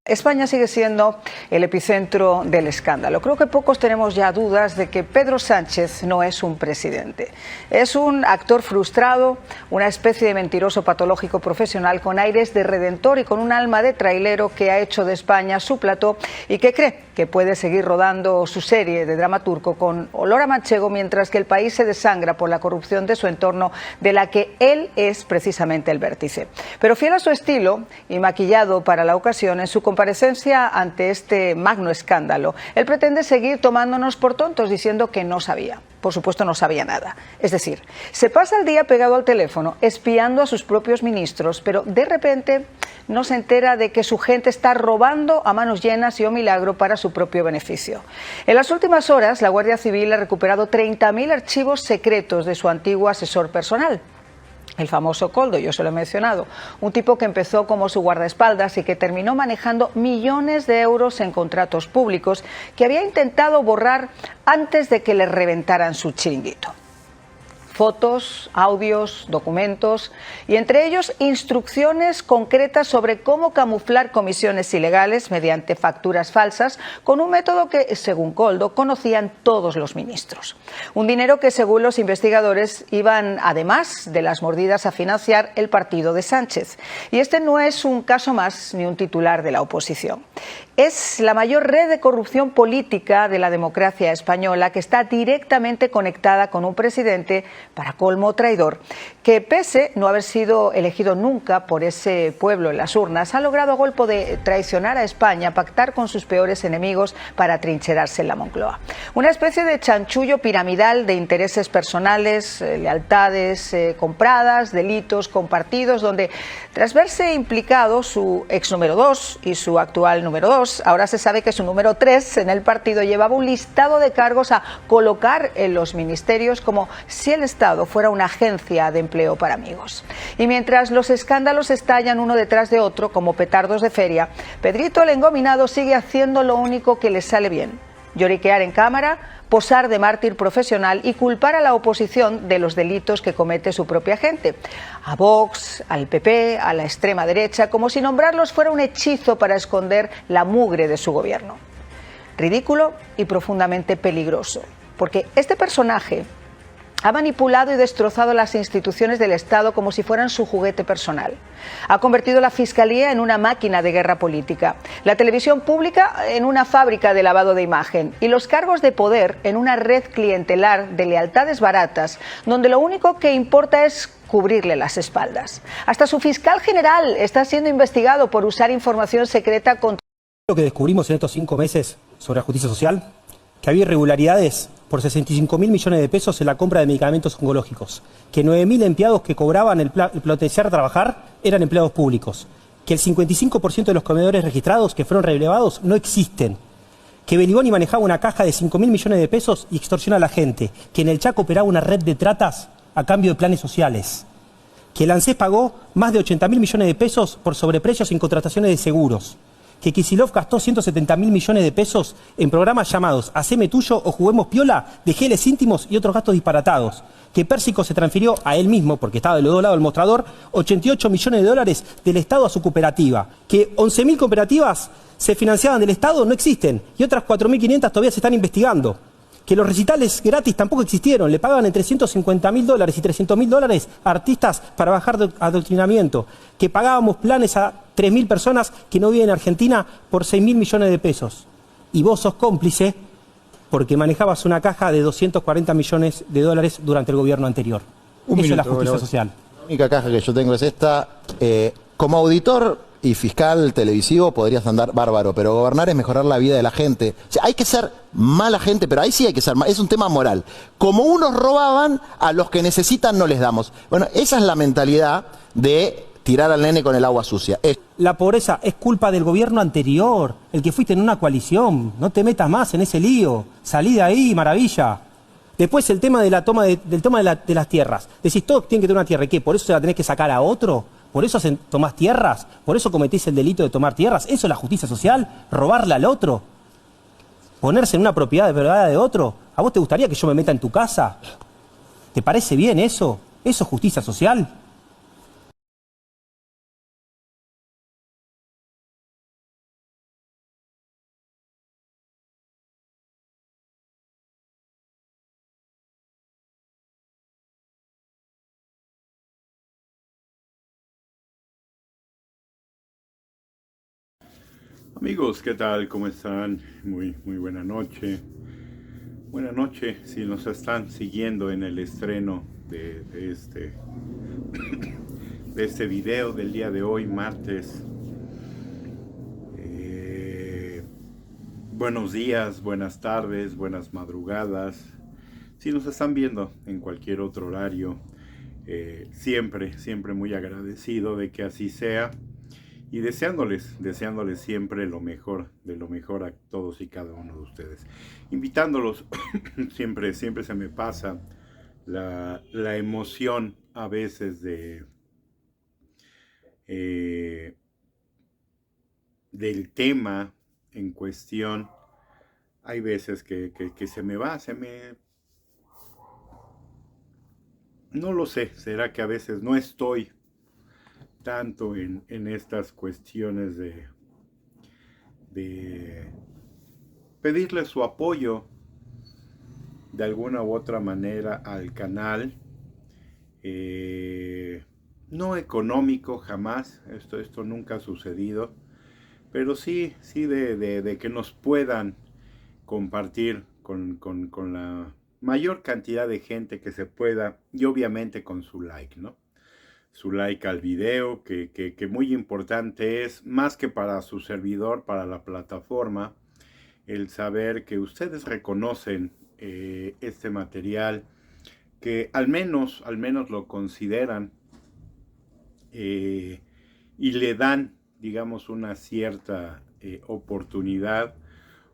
España sigue siendo el epicentro del escándalo. Creo que pocos tenemos ya dudas de que Pedro Sánchez no es un presidente. Es un actor frustrado, una especie de mentiroso patológico profesional con aires de redentor y con un alma de trailero que ha hecho de España su plató y que cree que puede seguir rodando su serie de dramaturgo con olor a manchego mientras que el país se desangra por la corrupción de su entorno, de la que él es precisamente el vértice. Pero fiel a su estilo y maquillado para la ocasión, en su comparecencia ante este magno escándalo, él pretende seguir tomándonos por tontos diciendo que no sabía. Por supuesto, no sabía nada. Es decir, se pasa el día pegado al teléfono espiando a sus propios ministros, pero de repente no se entera de que su gente está robando a manos llenas y, oh milagro, para su propio beneficio. En las últimas horas, la Guardia Civil ha recuperado 30.000 archivos secretos de su antiguo asesor personal. El famoso Koldo, yo se lo he mencionado, un tipo que empezó como su guardaespaldas y que terminó manejando millones de euros en contratos públicos que había intentado borrar antes de que le reventaran su chiringuito. Fotos, audios, documentos y entre ellos instrucciones concretas sobre cómo camuflar comisiones ilegales mediante facturas falsas con un método que, según Koldo, conocían todos los ministros. Un dinero que, según los investigadores, iban, además de las mordidas, a financiar el partido de Sánchez. Y este no es un caso más ni un titular de la oposición. Es la mayor red de corrupción política de la democracia española que está directamente conectada con un presidente, para colmo traidor, que pese no haber sido elegido nunca por ese pueblo en las urnas, ha logrado a golpe de traicionar a España, pactar con sus peores enemigos para trincherarse en la Moncloa. Una especie de chanchullo piramidal de intereses personales, lealtades compradas, delitos compartidos, donde tras verse implicado su ex número 2 y su actual número 2, ahora se sabe que su número 3 en el partido llevaba un listado de cargos a colocar en los ministerios como si el Estado fuera una agencia de empleo para amigos. Y mientras los escándalos estallan uno detrás de otro como petardos de feria, Pedrito el engominado sigue haciendo lo único que le sale bien: lloriquear en cámara, posar de mártir profesional y culpar a la oposición de los delitos que comete su propia gente. A Vox, al PP, a la extrema derecha, como si nombrarlos fuera un hechizo para esconder la mugre de su gobierno. Ridículo y profundamente peligroso, porque este personaje ha manipulado y destrozado las instituciones del Estado como si fueran su juguete personal. Ha convertido la Fiscalía en una máquina de guerra política, la televisión pública en una fábrica de lavado de imagen y los cargos de poder en una red clientelar de lealtades baratas, donde lo único que importa es cubrirle las espaldas. Hasta su fiscal general está siendo investigado por usar información secreta contra... Lo que descubrimos en estos 5 meses sobre la justicia social, que había irregularidades por 65.000 millones de pesos en la compra de medicamentos oncológicos, que 9.000 empleados que cobraban el potenciar a trabajar eran empleados públicos, que el 55% de los comedores registrados que fueron relevados no existen, que Beliboni manejaba una caja de 5.000 millones de pesos y extorsiona a la gente, que en el Chaco operaba una red de tratas a cambio de planes sociales, que el ANSES pagó más de 80.000 millones de pesos por sobreprecios en contrataciones de seguros, que Kicillof gastó 170.000 millones de pesos en programas llamados Haceme Tuyo o Juguemos Piola, de geles íntimos y otros gastos disparatados, que Pérsico se transfirió a él mismo, porque estaba del otro lado del mostrador, 88 millones de dólares del Estado a su cooperativa, que 11.000 cooperativas se financiaban del Estado, no existen, y otras 4.500 todavía se están investigando, que los recitales gratis tampoco existieron, le pagaban entre $150.000 y $300.000 a artistas para bajar de adoctrinamiento, que pagábamos planes a 3.000 personas que no viven en Argentina por 6.000 millones de pesos. Y vos sos cómplice porque manejabas una caja de 240 millones de dólares durante el gobierno anterior. Eso es la justicia social. La única caja que yo tengo es esta. Como auditor y fiscal televisivo podrías andar bárbaro, pero gobernar es mejorar la vida de la gente. O sea, hay que ser mala gente, pero ahí sí hay que ser es un tema moral. Como unos robaban, a los que necesitan no les damos. Bueno, esa es la mentalidad de tirar al nene con el agua sucia. La pobreza es culpa del gobierno anterior, el que fuiste en una coalición. No te metas más en ese lío. Salí de ahí, maravilla. Después el tema de la toma de las tierras. Decís, todos tienen que tener una tierra. ¿Y qué? ¿Por eso se la tenés que sacar a otro? ¿Por eso tomás tierras? ¿Por eso cometís el delito de tomar tierras? ¿Eso es la justicia social? ¿Robarle al otro? ¿Ponerse en una propiedad de verdad de otro? ¿A vos te gustaría que yo me meta en tu casa? ¿Te parece bien eso? ¿Eso es justicia social? Amigos, ¿qué tal? ¿Cómo están? Muy buena noche. Buena noche si nos están siguiendo en el estreno de este video del día de hoy, martes. Buenos días, buenas tardes, buenas madrugadas. Si nos están viendo en cualquier otro horario, siempre muy agradecido de que así sea. Y deseándoles siempre lo mejor, de lo mejor a todos y cada uno de ustedes. Invitándolos, siempre se me pasa la emoción a veces eh, del tema en cuestión. Hay veces que se me va, no lo sé, será que a veces no estoy tanto en estas cuestiones de pedirle su apoyo de alguna u otra manera al canal. No económico jamás, esto nunca ha sucedido, pero sí de que nos puedan compartir con la mayor cantidad de gente que se pueda, y obviamente con su like, ¿no? Su like al video, que muy importante es, más que para su servidor, para la plataforma, el saber que ustedes reconocen este material, que al menos lo consideran y le dan, digamos, una cierta oportunidad,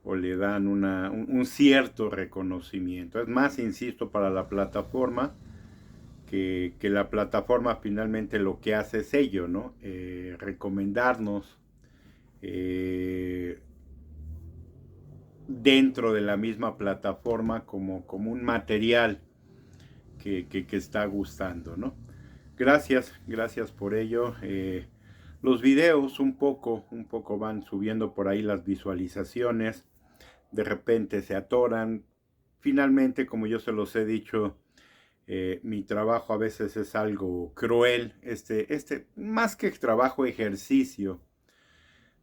o le dan un cierto reconocimiento. Es más, insisto, para la plataforma, que la plataforma finalmente lo que hace es ello, ¿no? Recomendarnos dentro de la misma plataforma como un material que está gustando, ¿no? Gracias por ello. Los videos un poco van subiendo por ahí las visualizaciones, de repente se atoran. Finalmente, como yo se los he dicho, mi trabajo a veces es algo cruel, más que trabajo, ejercicio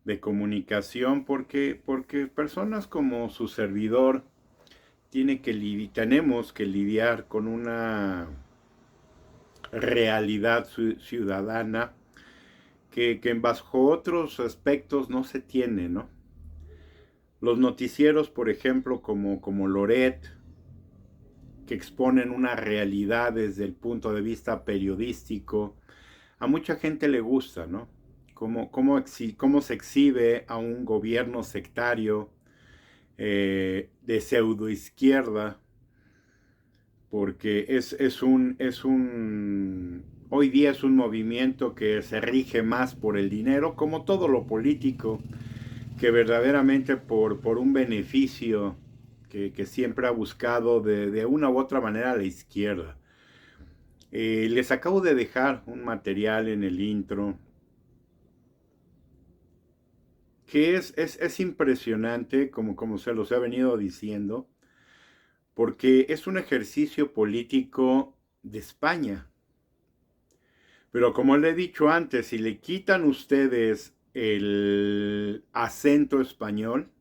de comunicación, porque personas como su servidor tenemos que lidiar con una realidad ciudadana que bajo otros aspectos no se tiene, ¿no? Los noticieros, por ejemplo, como Loret, que exponen una realidad desde el punto de vista periodístico, a mucha gente le gusta, ¿no? Cómo se exhibe a un gobierno sectario de pseudoizquierda, porque hoy día es un movimiento que se rige más por el dinero, como todo lo político, que verdaderamente por un beneficio que siempre ha buscado de una u otra manera la izquierda. Les acabo de dejar un material en el intro que es impresionante, como se los he venido diciendo, porque es un ejercicio político de España. Pero como le he dicho antes, si le quitan ustedes el acento español,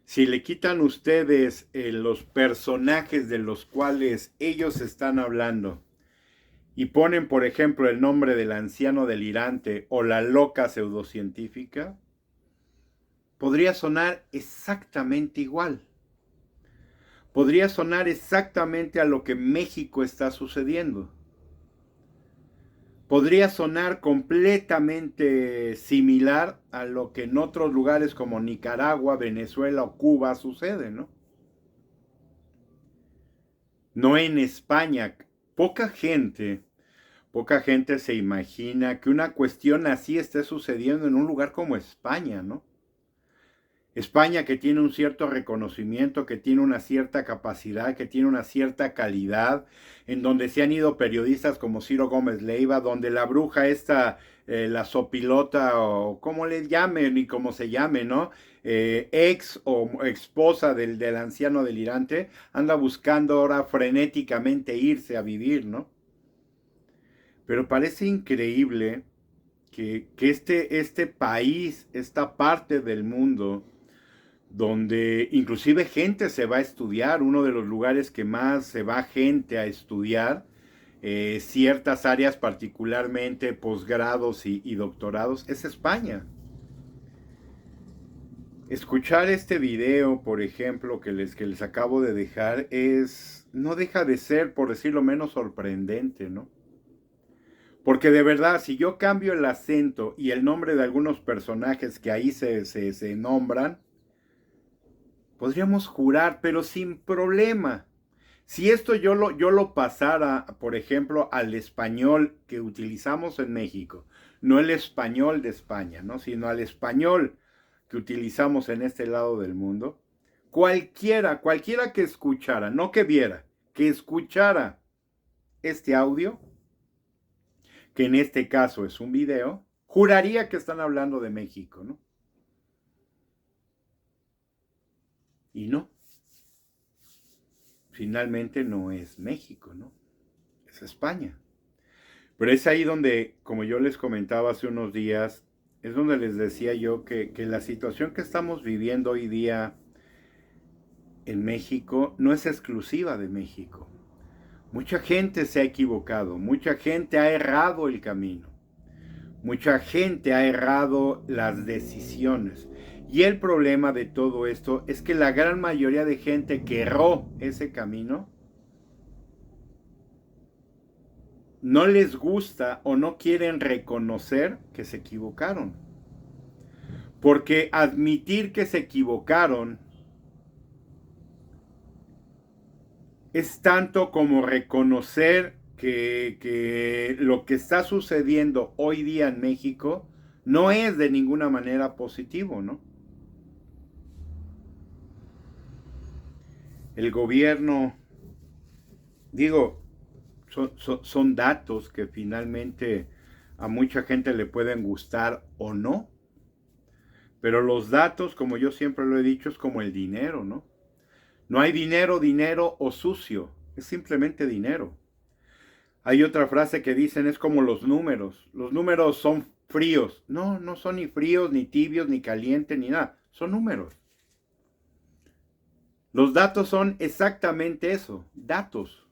si le quitan ustedes los personajes de los cuales ellos están hablando, y ponen, por ejemplo, el nombre del anciano delirante o la loca pseudocientífica, podría sonar exactamente igual. Podría sonar exactamente a lo que en México está sucediendo. Podría sonar completamente similar a lo que en otros lugares como Nicaragua, Venezuela o Cuba sucede, ¿no? No en España. Poca gente se imagina que una cuestión así esté sucediendo en un lugar como España, ¿no? España, que tiene un cierto reconocimiento, que tiene una cierta capacidad, que tiene una cierta calidad, en donde se han ido periodistas como Ciro Gómez Leiva, donde la bruja esta, la sopilota, o como le llamen y como se llame, ¿no? Ex o esposa del anciano delirante, anda buscando ahora frenéticamente irse a vivir, ¿no? Pero parece increíble que este país, esta parte del mundo, donde inclusive gente se va a estudiar, uno de los lugares que más se va gente a estudiar, ciertas áreas, particularmente posgrados y doctorados, es España. Escuchar este video, por ejemplo, que les acabo de dejar, no deja de ser, por decirlo menos, sorprendente, ¿no? Porque de verdad, si yo cambio el acento y el nombre de algunos personajes que ahí se nombran, podríamos jurar, pero sin problema. Si esto yo lo pasara, por ejemplo, al español que utilizamos en México, no el español de España, ¿no? Sino al español que utilizamos en este lado del mundo, cualquiera que escuchara, no que viera, que escuchara este audio, que en este caso es un video, juraría que están hablando de México, ¿no? Y no. Finalmente no es México, ¿no? Es España. Pero es ahí donde, como yo les comentaba hace unos días, es donde les decía yo que la situación que estamos viviendo hoy día en México no es exclusiva de México. Mucha gente se ha equivocado, mucha gente ha errado el camino, mucha gente ha errado las decisiones. Y el problema de todo esto es que la gran mayoría de gente que erró ese camino no les gusta o no quieren reconocer que se equivocaron. Porque admitir que se equivocaron es tanto como reconocer que lo que está sucediendo hoy día en México no es de ninguna manera positivo, ¿no? El gobierno, digo, son datos que finalmente a mucha gente le pueden gustar o no, pero los datos, como yo siempre lo he dicho, es como el dinero, ¿no? No hay dinero o sucio, es simplemente dinero. Hay otra frase que dicen, es como los números son fríos. No, no son ni fríos, ni tibios, ni calientes, ni nada, son números. Los datos son exactamente eso, datos.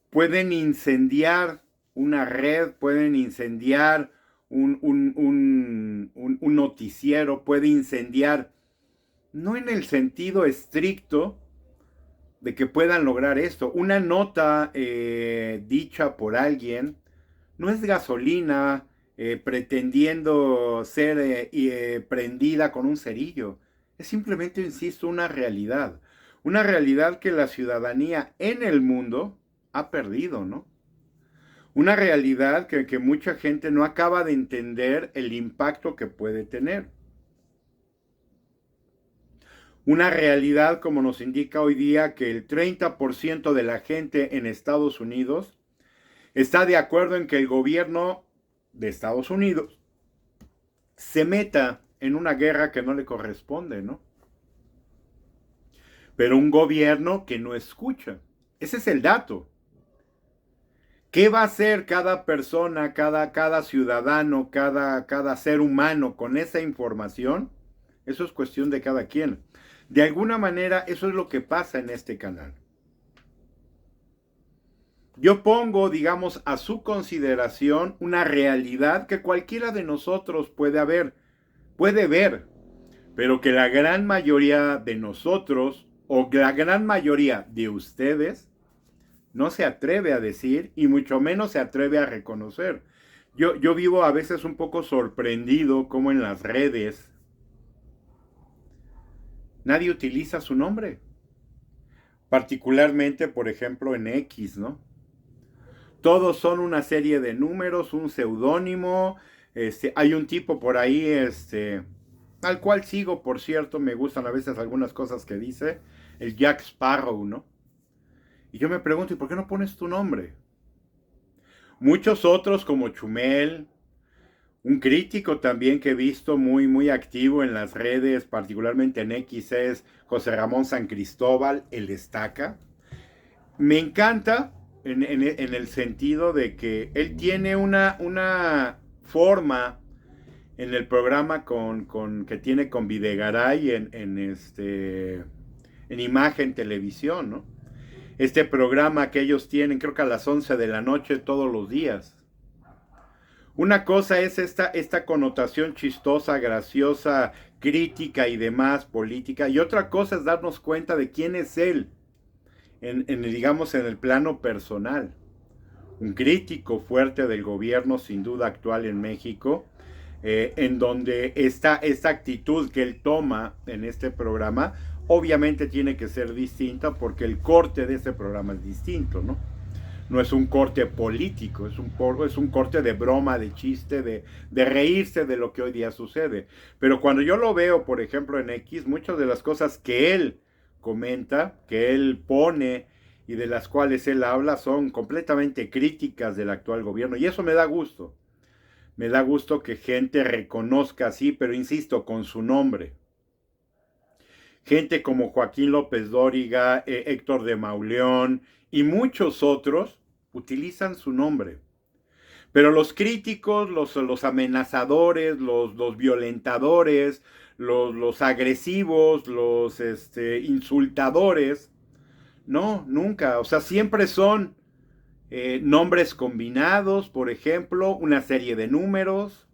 Pueden incendiar una red, pueden incendiar un noticiero, puede incendiar, no en el sentido estricto de que puedan lograr esto. Una nota dicha por alguien no es gasolina pretendiendo ser prendida con un cerillo. Es simplemente, insisto, una realidad. Una realidad que la ciudadanía en el mundo ha perdido, ¿no? Una realidad que mucha gente no acaba de entender el impacto que puede tener. Una realidad, como nos indica hoy día, que el 30% de la gente en Estados Unidos está de acuerdo en que el gobierno de Estados Unidos se meta en una guerra que no le corresponde, ¿no? Pero un gobierno que no escucha. Ese es el dato. ¿Qué va a hacer cada persona, cada ciudadano, cada ser humano con esa información? Eso es cuestión de cada quien. De alguna manera, eso es lo que pasa en este canal. Yo pongo, digamos, a su consideración una realidad que cualquiera de nosotros puede ver, pero que la gran mayoría de nosotros, o la gran mayoría de ustedes, no se atreve a decir y mucho menos se atreve a reconocer. Yo vivo a veces un poco sorprendido como en las redes nadie utiliza su nombre. Particularmente, por ejemplo, en X, ¿no? Todos son una serie de números, un seudónimo. Hay un tipo por ahí, al cual sigo, por cierto, me gustan a veces algunas cosas que dice, el Jack Sparrow, ¿no? Y yo me pregunto, ¿y por qué no pones tu nombre? Muchos otros como Chumel, un crítico también que he visto muy activo en las redes, particularmente en X, es José Ramón San Cristóbal, el Estaca. Me encanta en el sentido de que él tiene una forma en el programa que tiene con Videgaray en Imagen Televisión, ¿no? Este programa que ellos tienen, creo que a las 11 de la noche todos los días. Una cosa es esta connotación chistosa, graciosa, crítica y demás, política, y otra cosa es darnos cuenta de quién es él, digamos, en el plano personal. Un crítico fuerte del gobierno, sin duda, actual en México, en donde esta actitud que él toma en este programa, obviamente tiene que ser distinta porque el corte de este programa es distinto, ¿no? No es un corte político, es un corte de broma, de chiste, de reírse de lo que hoy día sucede. Pero cuando yo lo veo, por ejemplo, en X, muchas de las cosas que él comenta, que él pone y de las cuales él habla son completamente críticas del actual gobierno. Y eso me da gusto. Me da gusto que gente reconozca así, pero insisto, con su nombre. Gente como Joaquín López Dóriga, Héctor de Mauleón y muchos otros utilizan su nombre. Pero los críticos, los amenazadores, los violentadores, los agresivos, los insultadores, no, nunca. O sea, siempre son nombres combinados, por ejemplo, una serie de números.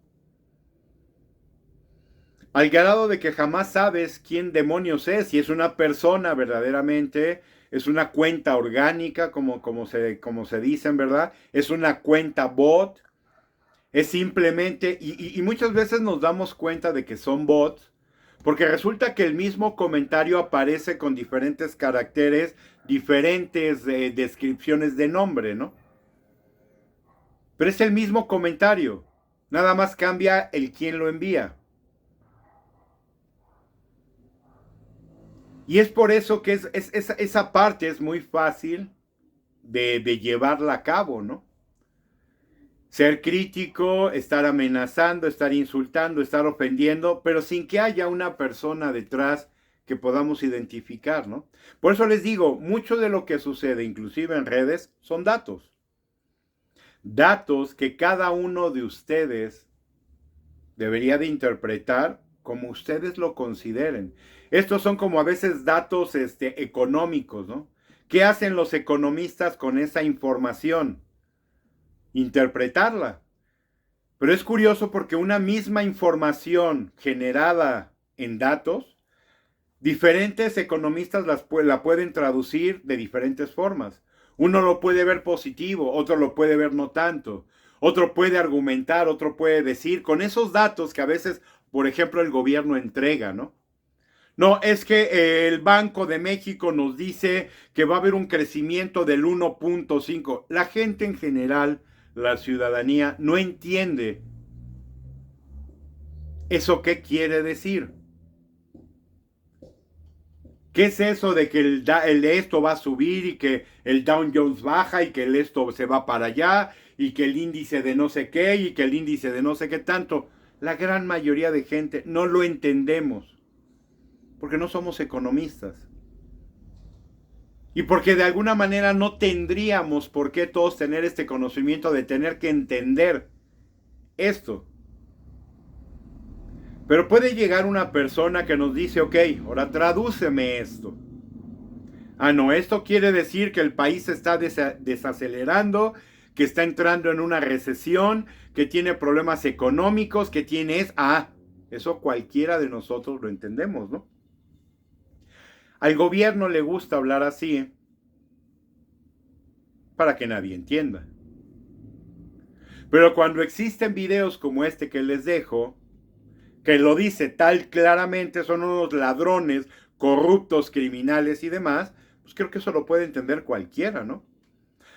Al grado de que jamás sabes quién demonios es, si es una persona verdaderamente, es una cuenta orgánica, como se dicen, ¿verdad? Es una cuenta bot, es simplemente, y muchas veces nos damos cuenta de que son bots, porque resulta que el mismo comentario aparece con diferentes caracteres, diferentes descripciones de nombre, ¿no? Pero es el mismo comentario, nada más cambia el quién lo envía. Y es por eso que esa parte es muy fácil de llevarla a cabo, ¿no? Ser crítico, estar amenazando, estar insultando, estar ofendiendo, pero sin que haya una persona detrás que podamos identificar, ¿no? Por eso les digo, mucho de lo que sucede, inclusive en redes, son datos. Datos que cada uno de ustedes debería de interpretar como ustedes lo consideren. Estos son como a veces datos económicos, ¿no? ¿Qué hacen los economistas con esa información? Interpretarla. Pero es curioso porque una misma información generada en datos, diferentes economistas la pueden traducir de diferentes formas. Uno lo puede ver positivo, otro lo puede ver no tanto. Otro puede argumentar, otro puede decir, con esos datos que a veces, por ejemplo, el gobierno entrega, ¿no? No, es que el Banco de México nos dice que va a haber un crecimiento del 1.5. La gente en general, la ciudadanía, no entiende eso qué quiere decir. ¿Qué es eso de que el esto va a subir y que el Dow Jones baja y que el esto se va para allá y que el índice de no sé qué y que el índice de no sé qué tanto? La gran mayoría de gente no lo entendemos porque no somos economistas y porque de alguna manera no tendríamos por qué todos tener este conocimiento de tener que entender esto. Pero puede llegar una persona que nos dice, ok, ahora tradúceme esto. Ah, no, esto quiere decir que el país se está desacelerando, que está entrando en una recesión, que tiene problemas económicos, que tiene eso cualquiera de nosotros lo entendemos, ¿no? Al gobierno le gusta hablar así para que nadie entienda. Pero cuando existen videos como este que les dejo, que lo dice tal claramente, son unos ladrones, corruptos, criminales y demás, pues creo que eso lo puede entender cualquiera, ¿no?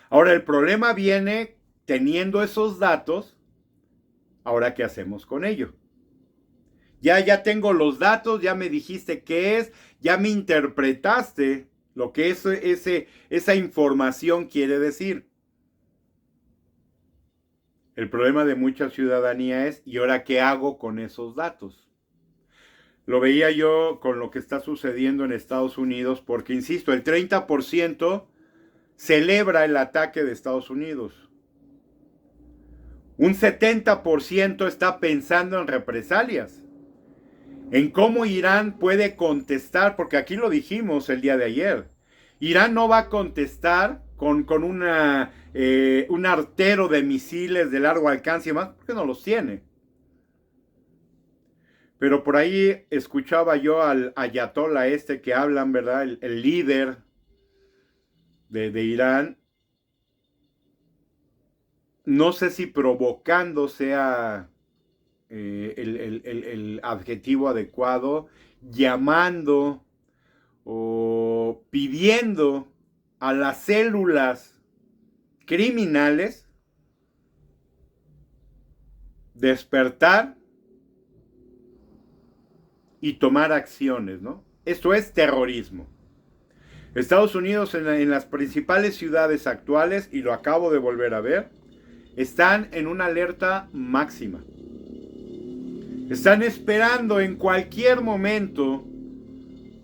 Ahora, el problema viene teniendo esos datos, ahora, ¿qué hacemos con ello? Ya tengo los datos, ya me dijiste qué es, ya me interpretaste lo que esa información quiere decir. El problema de mucha ciudadanía es, ¿y ahora qué hago con esos datos? Lo veía yo con lo que está sucediendo en Estados Unidos, porque, insisto, el 30% celebra el ataque de Estados Unidos. Un 70% está pensando en represalias, en cómo Irán puede contestar, porque aquí lo dijimos el día de ayer. Irán no va a contestar con un artero de misiles de largo alcance y más, porque no los tiene. Pero por ahí escuchaba yo al ayatollah que hablan, ¿verdad? El líder de Irán. No sé si provocando sea el adjetivo adecuado, llamando o pidiendo a las células criminales despertar y tomar acciones, ¿no? Esto es terrorismo. Estados Unidos en las principales ciudades actuales, y lo acabo de volver a ver, están en una alerta máxima. Están esperando en cualquier momento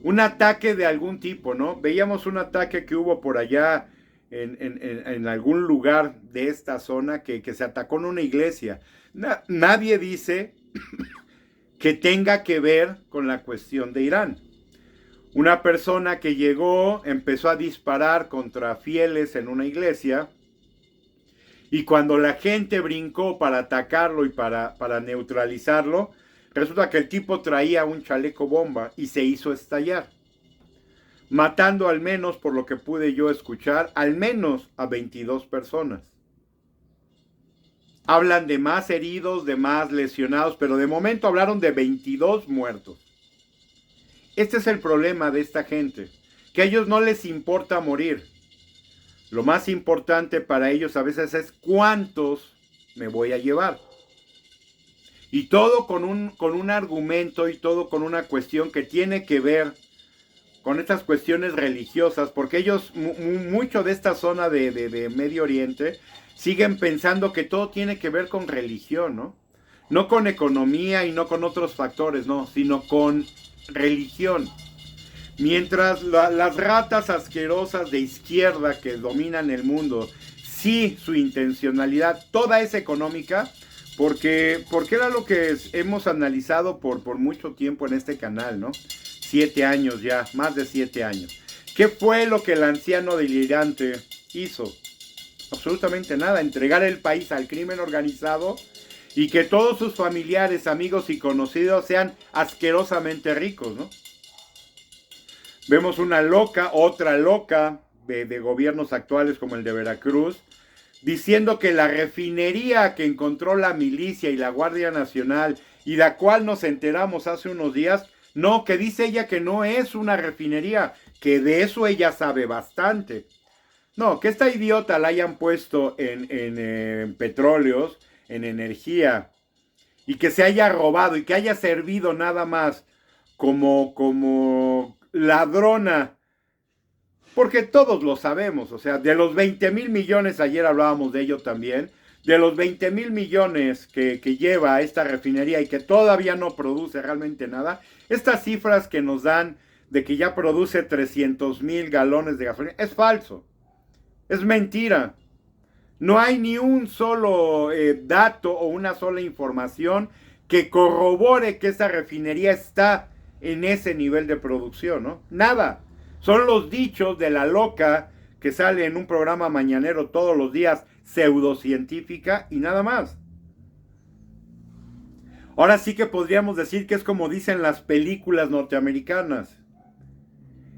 un ataque de algún tipo, ¿no? Veíamos un ataque que hubo por allá en algún lugar de esta zona que se atacó en una iglesia. Nadie dice que tenga que ver con la cuestión de Irán. Una persona que llegó, empezó a disparar contra fieles en una iglesia, y cuando la gente brincó para atacarlo y para neutralizarlo, resulta que el tipo traía un chaleco bomba y se hizo estallar, matando al menos, por lo que pude yo escuchar, al menos a 22 personas. Hablan de más heridos, de más lesionados, pero de momento hablaron de 22 muertos. Este es el problema de esta gente, que a ellos no les importa morir. Lo más importante para ellos a veces es cuántos me voy a llevar. Y todo con un argumento y todo con una cuestión que tiene que ver con estas cuestiones religiosas, porque ellos, mucho de esta zona de Medio Oriente, siguen pensando que todo tiene que ver con religión, ¿no? No con economía y no con otros factores, no, sino con religión. Mientras las ratas asquerosas de izquierda que dominan el mundo, sí, su intencionalidad toda es económica, porque era lo que hemos analizado por mucho tiempo en este canal, ¿no? 7 años ya, más de 7 años. ¿Qué fue lo que el anciano delirante hizo? Absolutamente nada, entregar el país al crimen organizado y que todos sus familiares, amigos y conocidos sean asquerosamente ricos, ¿no? Vemos una loca, otra loca de gobiernos actuales como el de Veracruz, diciendo que la refinería que encontró la milicia y la Guardia Nacional, y la cual nos enteramos hace unos días, no, que dice ella que no es una refinería, que de eso ella sabe bastante. No, que esta idiota la hayan puesto en petróleos, en energía, y que se haya robado y que haya servido nada más como ladrona, porque todos lo sabemos, o sea, de los 20,000 millones, ayer hablábamos de ello también, de los 20,000 millones que lleva esta refinería y que todavía no produce realmente nada, estas cifras que nos dan de que ya produce 300,000 galones de gasolina, es falso, es mentira. No hay ni un solo dato o una sola información que corrobore que esta refinería está en ese nivel de producción, ¿no? Nada. Son los dichos de la loca que sale en un programa mañanero todos los días, pseudocientífica, y nada más. Ahora sí que podríamos decir que es como dicen las películas norteamericanas.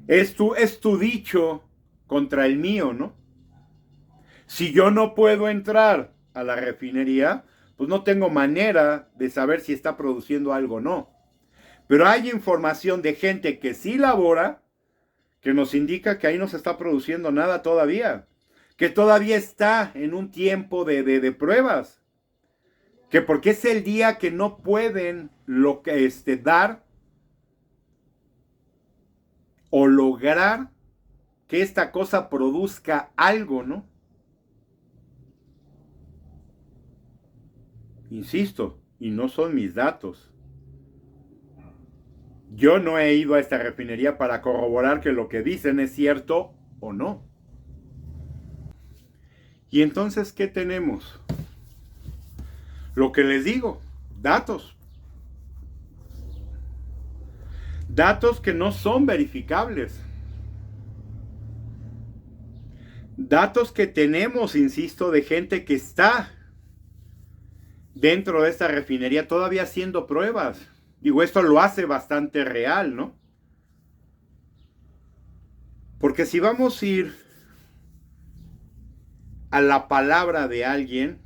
Es tu dicho contra el mío, ¿no? Si yo no puedo entrar a la refinería, pues no tengo manera de saber si está produciendo algo o no. Pero hay información de gente que sí labora, que nos indica que ahí no se está produciendo nada todavía, que todavía está en un tiempo de pruebas, que porque es el día que no pueden dar o lograr que esta cosa produzca algo, ¿no? Insisto, y no son mis datos. Yo no he ido a esta refinería para corroborar que lo que dicen es cierto o no. Y entonces, ¿qué tenemos? Lo que les digo, datos. Datos que no son verificables. Datos que tenemos, insisto, de gente que está dentro de esta refinería todavía haciendo pruebas. Digo, esto lo hace bastante real, ¿no? Porque si vamos a ir a la palabra de alguien,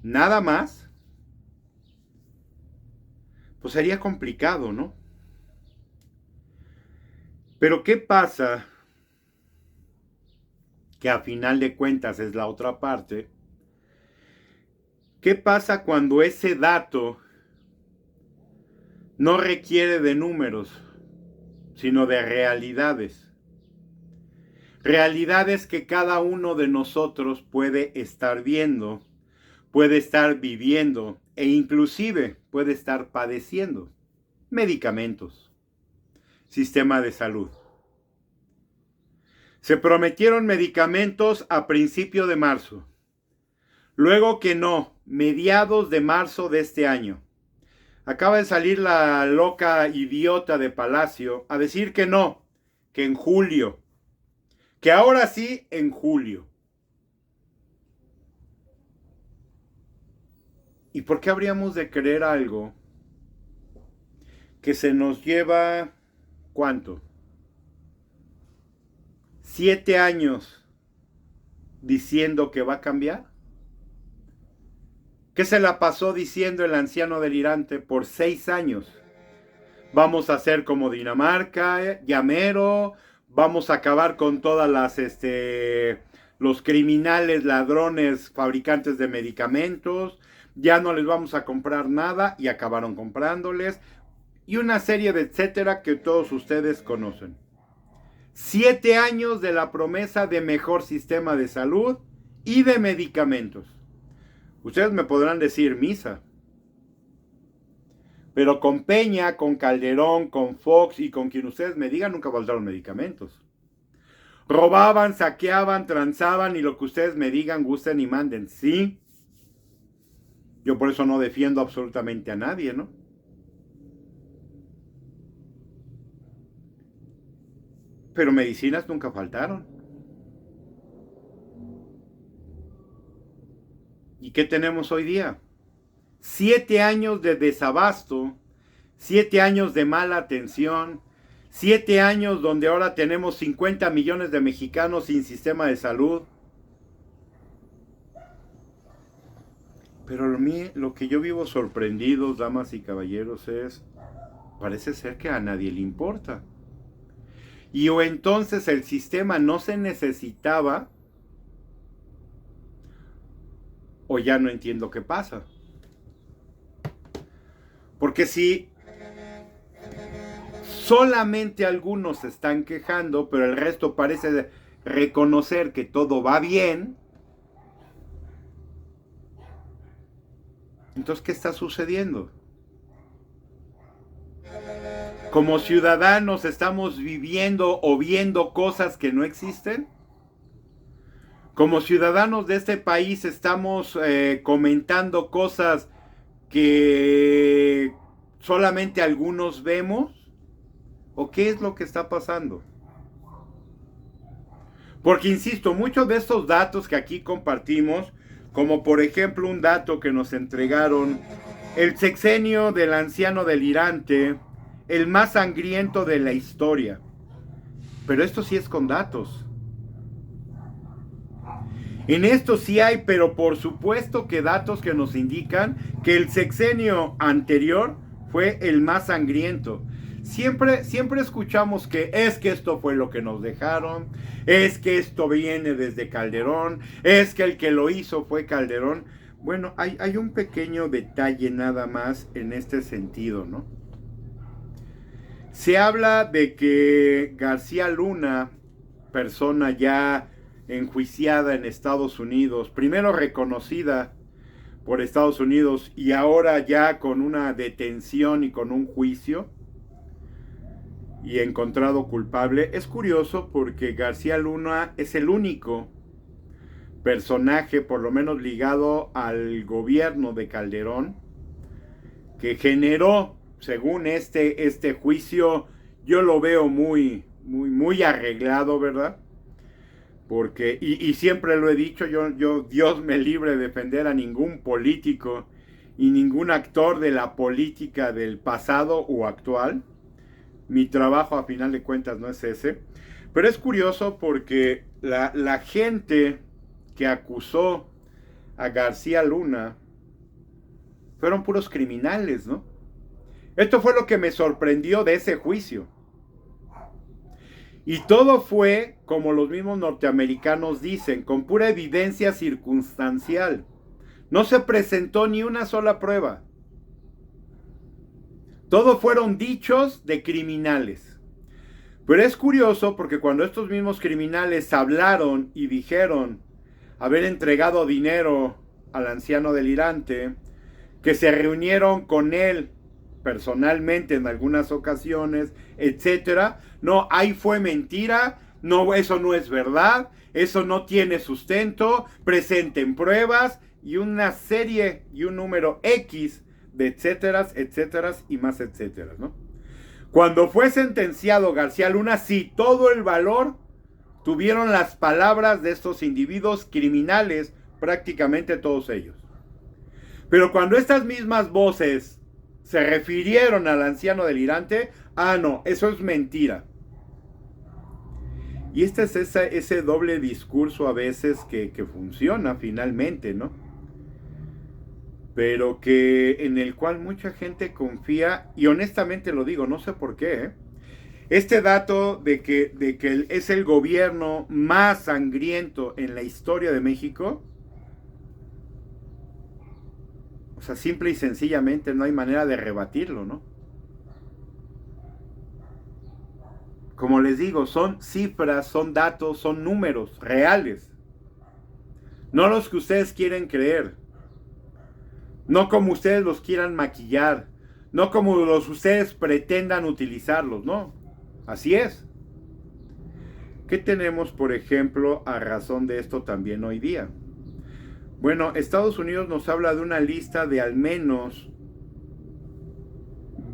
nada más, pues sería complicado, ¿no? Pero ¿qué pasa? Que a final de cuentas es la otra parte. ¿Qué pasa cuando ese dato no requiere de números, sino de realidades? Realidades que cada uno de nosotros puede estar viendo, puede estar viviendo e inclusive puede estar padeciendo. Medicamentos, sistema de salud. Se prometieron medicamentos a principio de marzo. Luego que no, mediados de marzo de este año. Acaba de salir la loca idiota de Palacio a decir que no, que en julio. Que ahora sí, en julio. ¿Y por qué habríamos de creer algo que se nos lleva, ¿cuánto? 7 años diciendo que va a cambiar? ¿Qué se la pasó diciendo el anciano delirante por 6 años? Vamos a hacer como Dinamarca, llamero, vamos a acabar con todas las, los criminales, ladrones, fabricantes de medicamentos, ya no les vamos a comprar nada y acabaron comprándoles, y una serie de etcétera que todos ustedes conocen. 7 años de la promesa de mejor sistema de salud y de medicamentos. Ustedes me podrán decir misa, pero con Peña, con Calderón, con Fox y con quien ustedes me digan nunca faltaron medicamentos. Robaban, saqueaban, transaban y lo que ustedes me digan, gusten y manden. Sí, yo por eso no defiendo absolutamente a nadie, ¿no? Pero medicinas nunca faltaron. ¿Y qué tenemos hoy día? 7 años de desabasto, 7 años de mala atención, 7 años donde ahora tenemos 50 millones de mexicanos sin sistema de salud. Pero lo que yo vivo sorprendidos, damas y caballeros, es, parece ser que a nadie le importa. Y o entonces el sistema no se necesitaba, o ya no entiendo qué pasa. Porque si solamente algunos se están quejando, pero el resto parece reconocer que todo va bien, entonces, ¿qué está sucediendo? Como ciudadanos estamos viviendo o viendo cosas que no existen. Como ciudadanos de este país estamos comentando cosas que solamente algunos vemos. ¿O qué es lo que está pasando? Porque insisto, muchos de estos datos que aquí compartimos, como por ejemplo un dato que nos entregaron, el sexenio del anciano delirante, el más sangriento de la historia. Pero esto sí es con datos. En esto sí hay, pero por supuesto que datos que nos indican que el sexenio anterior fue el más sangriento. Siempre escuchamos que es que esto fue lo que nos dejaron, es que esto viene desde Calderón, es que el que lo hizo fue Calderón. Bueno, hay un pequeño detalle nada más en este sentido, ¿no? Se habla de que García Luna, persona ya enjuiciada en Estados Unidos, primero reconocida por Estados Unidos y ahora ya con una detención y con un juicio y encontrado culpable. Es curioso porque García Luna es el único personaje, por lo menos ligado al gobierno de Calderón, que generó, según este juicio, yo lo veo muy arreglado, ¿verdad? Porque, y siempre lo he dicho, yo Dios me libre de defender a ningún político y ningún actor de la política del pasado o actual. Mi trabajo a final de cuentas no es ese. Pero es curioso porque la gente que acusó a García Luna fueron puros criminales, ¿no? Esto fue lo que me sorprendió de ese juicio. Y todo fue, como los mismos norteamericanos dicen, con pura evidencia circunstancial. No se presentó ni una sola prueba. Todo fueron dichos de criminales. Pero es curioso porque cuando estos mismos criminales hablaron y dijeron haber entregado dinero al anciano delirante, que se reunieron con él personalmente en algunas ocasiones, etcétera. No, ahí fue mentira, no, eso no es verdad, eso no tiene sustento, presenten pruebas y una serie y un número X de etcéteras, etcéteras y más etcéteras, ¿no? Cuando fue sentenciado García Luna, sí, todo el valor tuvieron las palabras de estos individuos criminales, prácticamente todos ellos. Pero cuando estas mismas voces se refirieron al anciano delirante, no, eso es mentira. Y este es ese doble discurso a veces que funciona finalmente, ¿no? Pero en el cual mucha gente confía, y honestamente lo digo, no sé por qué, ¿eh? Este dato de que es el gobierno más sangriento en la historia de México, o sea, simple y sencillamente no hay manera de rebatirlo, ¿no? Como les digo, son cifras, son datos, son números reales. No los que ustedes quieren creer. No como ustedes los quieran maquillar. No como ustedes pretendan utilizarlos, no. Así es. ¿Qué tenemos, por ejemplo, a razón de esto también hoy día? Bueno, Estados Unidos nos habla de una lista de al menos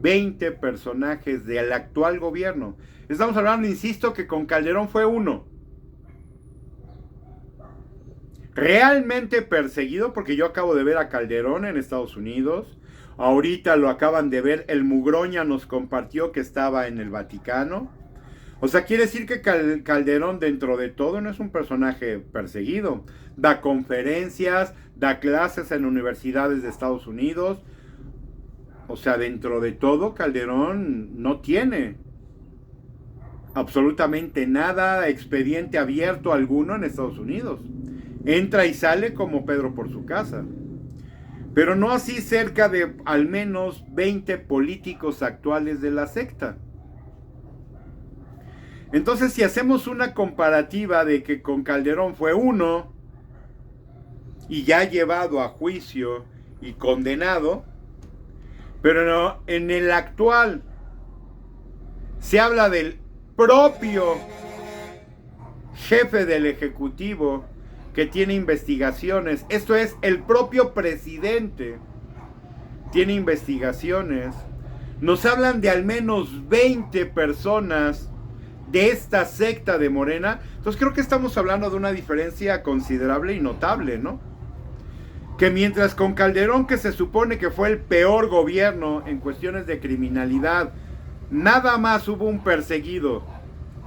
20 personajes del actual gobierno. Estamos hablando, insisto, que con Calderón fue uno. Realmente perseguido, porque yo acabo de ver a Calderón en Estados Unidos. Ahorita lo acaban de ver, el Mugroña nos compartió que estaba en el Vaticano. O sea, quiere decir que Calderón, dentro de todo, no es un personaje perseguido. Da conferencias, da clases en universidades de Estados Unidos. O sea, dentro de todo, Calderón no tiene absolutamente nada, expediente abierto alguno en Estados Unidos. Entra y sale como Pedro por su casa. Pero no así cerca de al menos 20 políticos actuales de la secta. Entonces, si hacemos una comparativa de que con Calderón fue uno y ya llevado a juicio y condenado, pero no, en el actual se habla del propio jefe del Ejecutivo que tiene investigaciones. Esto es, el propio presidente tiene investigaciones. Nos hablan de al menos 20 personas de esta secta de Morena. Entonces creo que estamos hablando de una diferencia considerable y notable, ¿no? Que mientras con Calderón, que se supone que fue el peor gobierno en cuestiones de criminalidad, nada más hubo un perseguido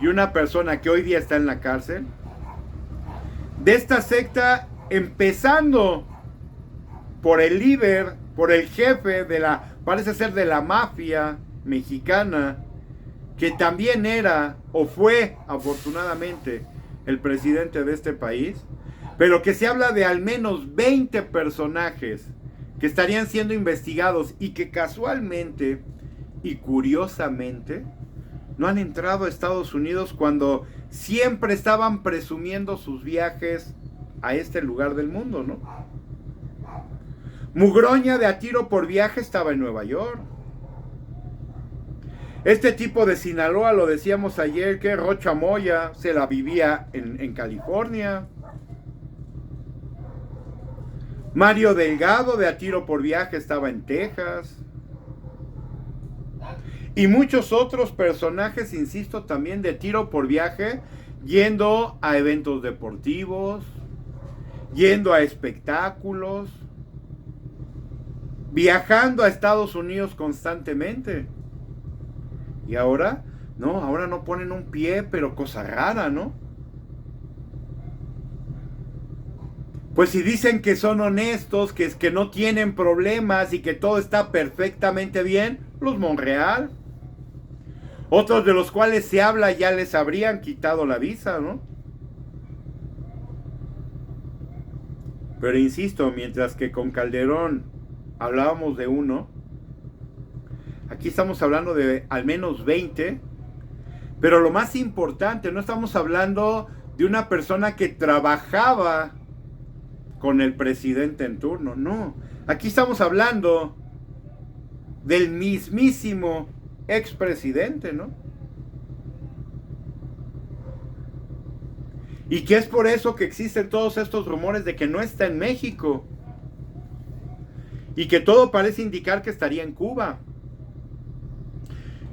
y una persona que hoy día está en la cárcel, de esta secta, empezando por el líder, por el jefe de parece ser de la mafia mexicana, que también era o fue afortunadamente el presidente de este país, pero que se habla de al menos 20 personajes que estarían siendo investigados y que casualmente y curiosamente no han entrado a Estados Unidos cuando siempre estaban presumiendo sus viajes a este lugar del mundo, ¿no? Mugroña, de a tiro por viaje, estaba en Nueva York. Este tipo de Sinaloa, lo decíamos ayer, que Rocha Moya se la vivía en California. Mario Delgado de A Tiro por Viaje estaba en Texas. Y muchos otros personajes, insisto, también de Tiro por Viaje, yendo a eventos deportivos, yendo a espectáculos, viajando a Estados Unidos constantemente. Y ahora no ponen un pie, pero cosa rara, ¿no? Pues si dicen que son honestos, que no tienen problemas y que todo está perfectamente bien, los Monreal. Otros de los cuales se habla ya les habrían quitado la visa, ¿no? Pero insisto, mientras que con Calderón hablábamos de uno, aquí estamos hablando de al menos 20, pero lo más importante, no estamos hablando de una persona que trabajaba con el presidente en turno, no. Aquí estamos hablando del mismísimo expresidente, ¿no? Y que es por eso que existen todos estos rumores de que no está en México. Y que todo parece indicar que estaría en Cuba.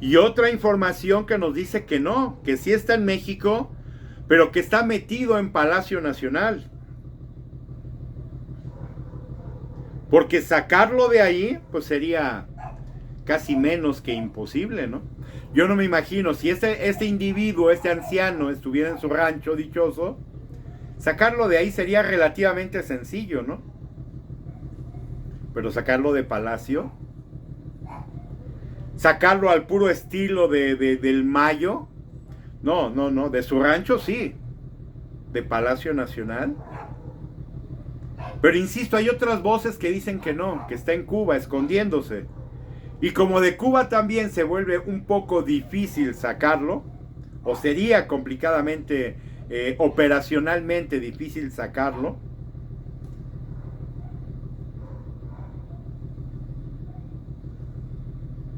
Y otra información que nos dice que no, que sí está en México, pero que está metido en Palacio Nacional. Porque sacarlo de ahí, pues sería casi menos que imposible, ¿no? Yo no me imagino, si este individuo, este anciano, estuviera en su rancho dichoso, sacarlo de ahí sería relativamente sencillo, ¿no? Pero sacarlo de Palacio, sacarlo al puro estilo del Mayo, no, de su rancho sí, de Palacio Nacional. Pero insisto, hay otras voces que dicen que no, que está en Cuba escondiéndose. Y como de Cuba también se vuelve un poco difícil sacarlo, o sería complicadamente, operacionalmente difícil sacarlo,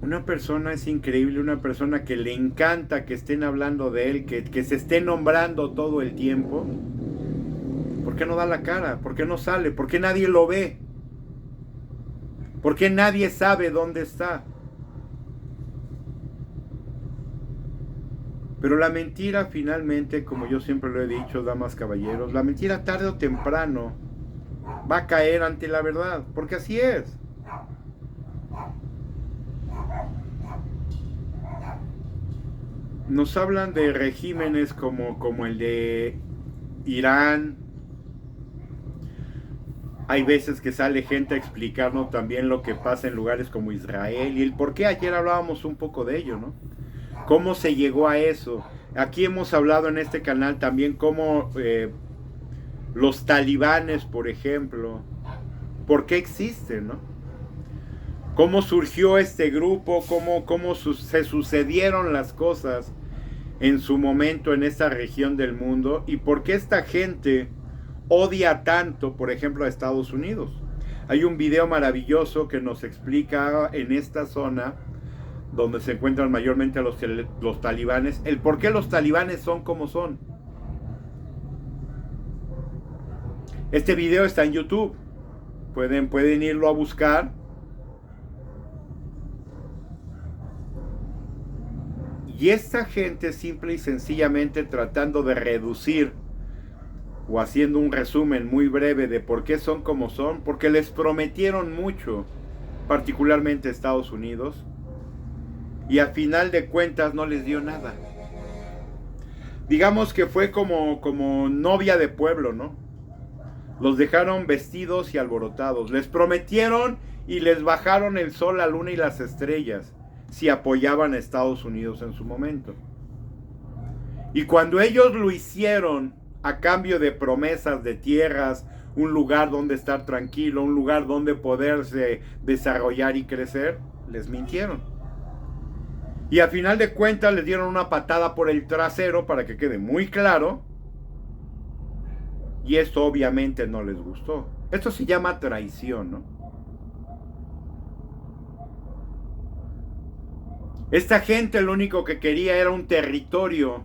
una persona es increíble, una persona que le encanta que estén hablando de él, que se esté nombrando todo el tiempo. ¿Por qué no da la cara? ¿Por qué no sale? ¿Por qué nadie lo ve? ¿Por qué nadie sabe dónde está? Pero la mentira finalmente, como yo siempre lo he dicho, damas, caballeros, la mentira tarde o temprano va a caer ante la verdad, porque así es. Nos hablan de regímenes como el de Irán. Hay veces que sale gente a explicarnos también lo que pasa en lugares como Israel y el por qué. Ayer hablábamos un poco de ello, ¿no? Cómo se llegó a eso. Aquí hemos hablado en este canal también cómo los talibanes, por ejemplo, ¿por qué existen, no? Cómo surgió este grupo, cómo se sucedieron las cosas en su momento en esta región del mundo y por qué esta gente odia tanto, por ejemplo, a Estados Unidos. Hay un video maravilloso que nos explica en esta zona donde se encuentran mayormente los talibanes, el por qué los talibanes son como son. Este video está en YouTube, pueden irlo a buscar. Y esta gente simple y sencillamente tratando de reducir o haciendo un resumen muy breve de por qué son como son, porque les prometieron mucho, particularmente Estados Unidos, y a final de cuentas no les dio nada. Digamos que fue como novia de pueblo, ¿no? Los dejaron vestidos y alborotados. Les prometieron y les bajaron el sol, la luna y las estrellas si apoyaban a Estados Unidos en su momento. Y cuando ellos lo hicieron a cambio de promesas de tierras, un lugar donde estar tranquilo, un lugar donde poderse desarrollar y crecer, les mintieron. Y a final de cuentas les dieron una patada por el trasero para que quede muy claro. Y esto obviamente no les gustó. Esto se llama traición, ¿no? Esta gente lo único que quería era un territorio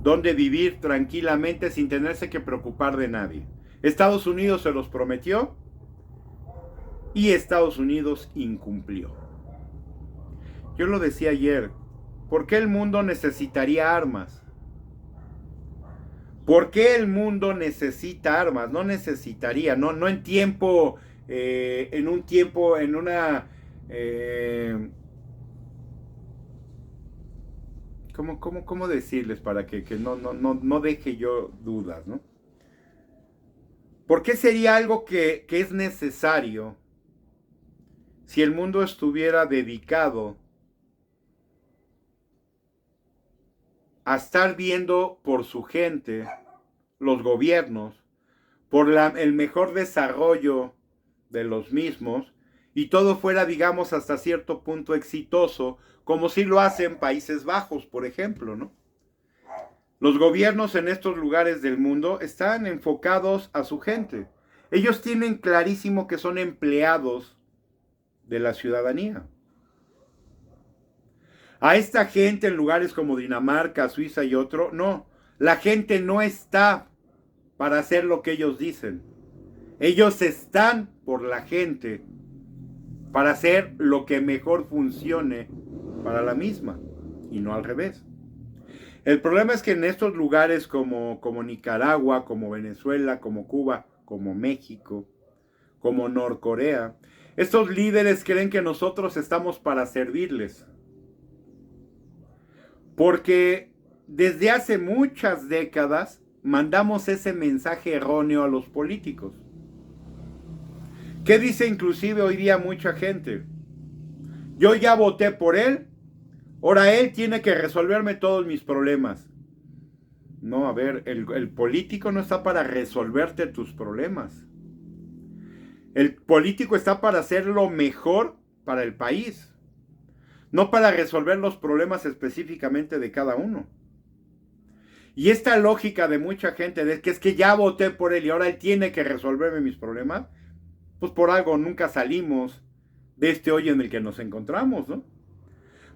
donde vivir tranquilamente sin tenerse que preocupar de nadie. Estados Unidos se los prometió y Estados Unidos incumplió. Yo lo decía ayer, ¿por qué el mundo necesitaría armas? ¿Por qué el mundo necesita armas? No necesitaría, no en tiempo, en un tiempo, en una... ¿Cómo decirles para que no deje yo dudas, ¿no? ¿Por qué sería algo que es necesario si el mundo estuviera dedicado a estar viendo por su gente, los gobiernos, por el mejor desarrollo de los mismos, y todo fuera, digamos, hasta cierto punto exitoso, como si lo hacen Países Bajos, por ejemplo, ¿no? Los gobiernos en estos lugares del mundo están enfocados a su gente. Ellos tienen clarísimo que son empleados de la ciudadanía. A esta gente en lugares como Dinamarca, Suiza y otro, no. La gente no está para hacer lo que ellos dicen. Ellos están por la gente para hacer lo que mejor funcione para la misma y no al revés. El problema es que en estos lugares como Nicaragua, como Venezuela, como Cuba, como México, como Norcorea, estos líderes creen que nosotros estamos para servirles. Porque desde hace muchas décadas mandamos ese mensaje erróneo a los políticos. ¿Qué dice inclusive hoy día mucha gente? Yo ya voté por él, ahora él tiene que resolverme todos mis problemas. No, a ver, el político no está para resolverte tus problemas. El político está para hacer lo mejor para el país, no para resolver los problemas específicamente de cada uno. Y esta lógica de mucha gente de que es que ya voté por él y ahora él tiene que resolverme mis problemas, pues por algo nunca salimos de este hoyo en el que nos encontramos, ¿no?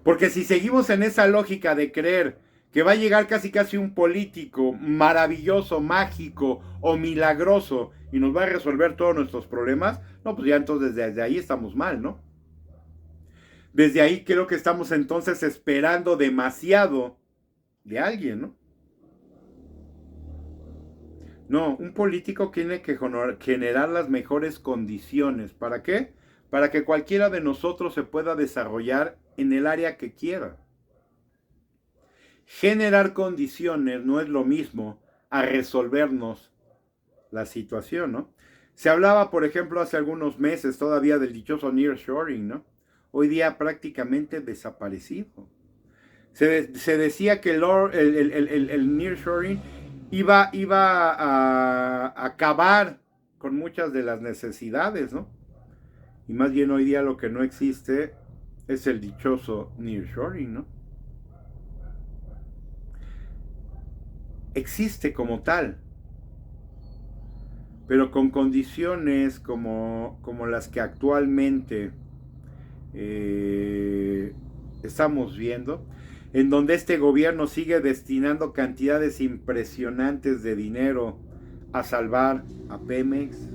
Porque si seguimos en esa lógica de creer que va a llegar casi un político maravilloso, mágico o milagroso y nos va a resolver todos nuestros problemas, no, pues ya entonces desde ahí estamos mal, ¿no? Desde ahí creo que estamos entonces esperando demasiado de alguien, ¿no? No, un político tiene que generar las mejores condiciones. ¿Para qué? Para que cualquiera de nosotros se pueda desarrollar en el área que quiera. Generar condiciones no es lo mismo a resolvernos la situación, ¿no? Se hablaba, por ejemplo, hace algunos meses todavía del dichoso nearshoring, ¿no? Hoy día prácticamente desaparecido. Se decía que el nearshoring iba a acabar con muchas de las necesidades, ¿no? Y más bien hoy día lo que no existe es el dichoso nearshoring, ¿no? Existe como tal, pero con condiciones como las que actualmente estamos viendo, en donde este gobierno sigue destinando cantidades impresionantes de dinero a salvar a Pemex,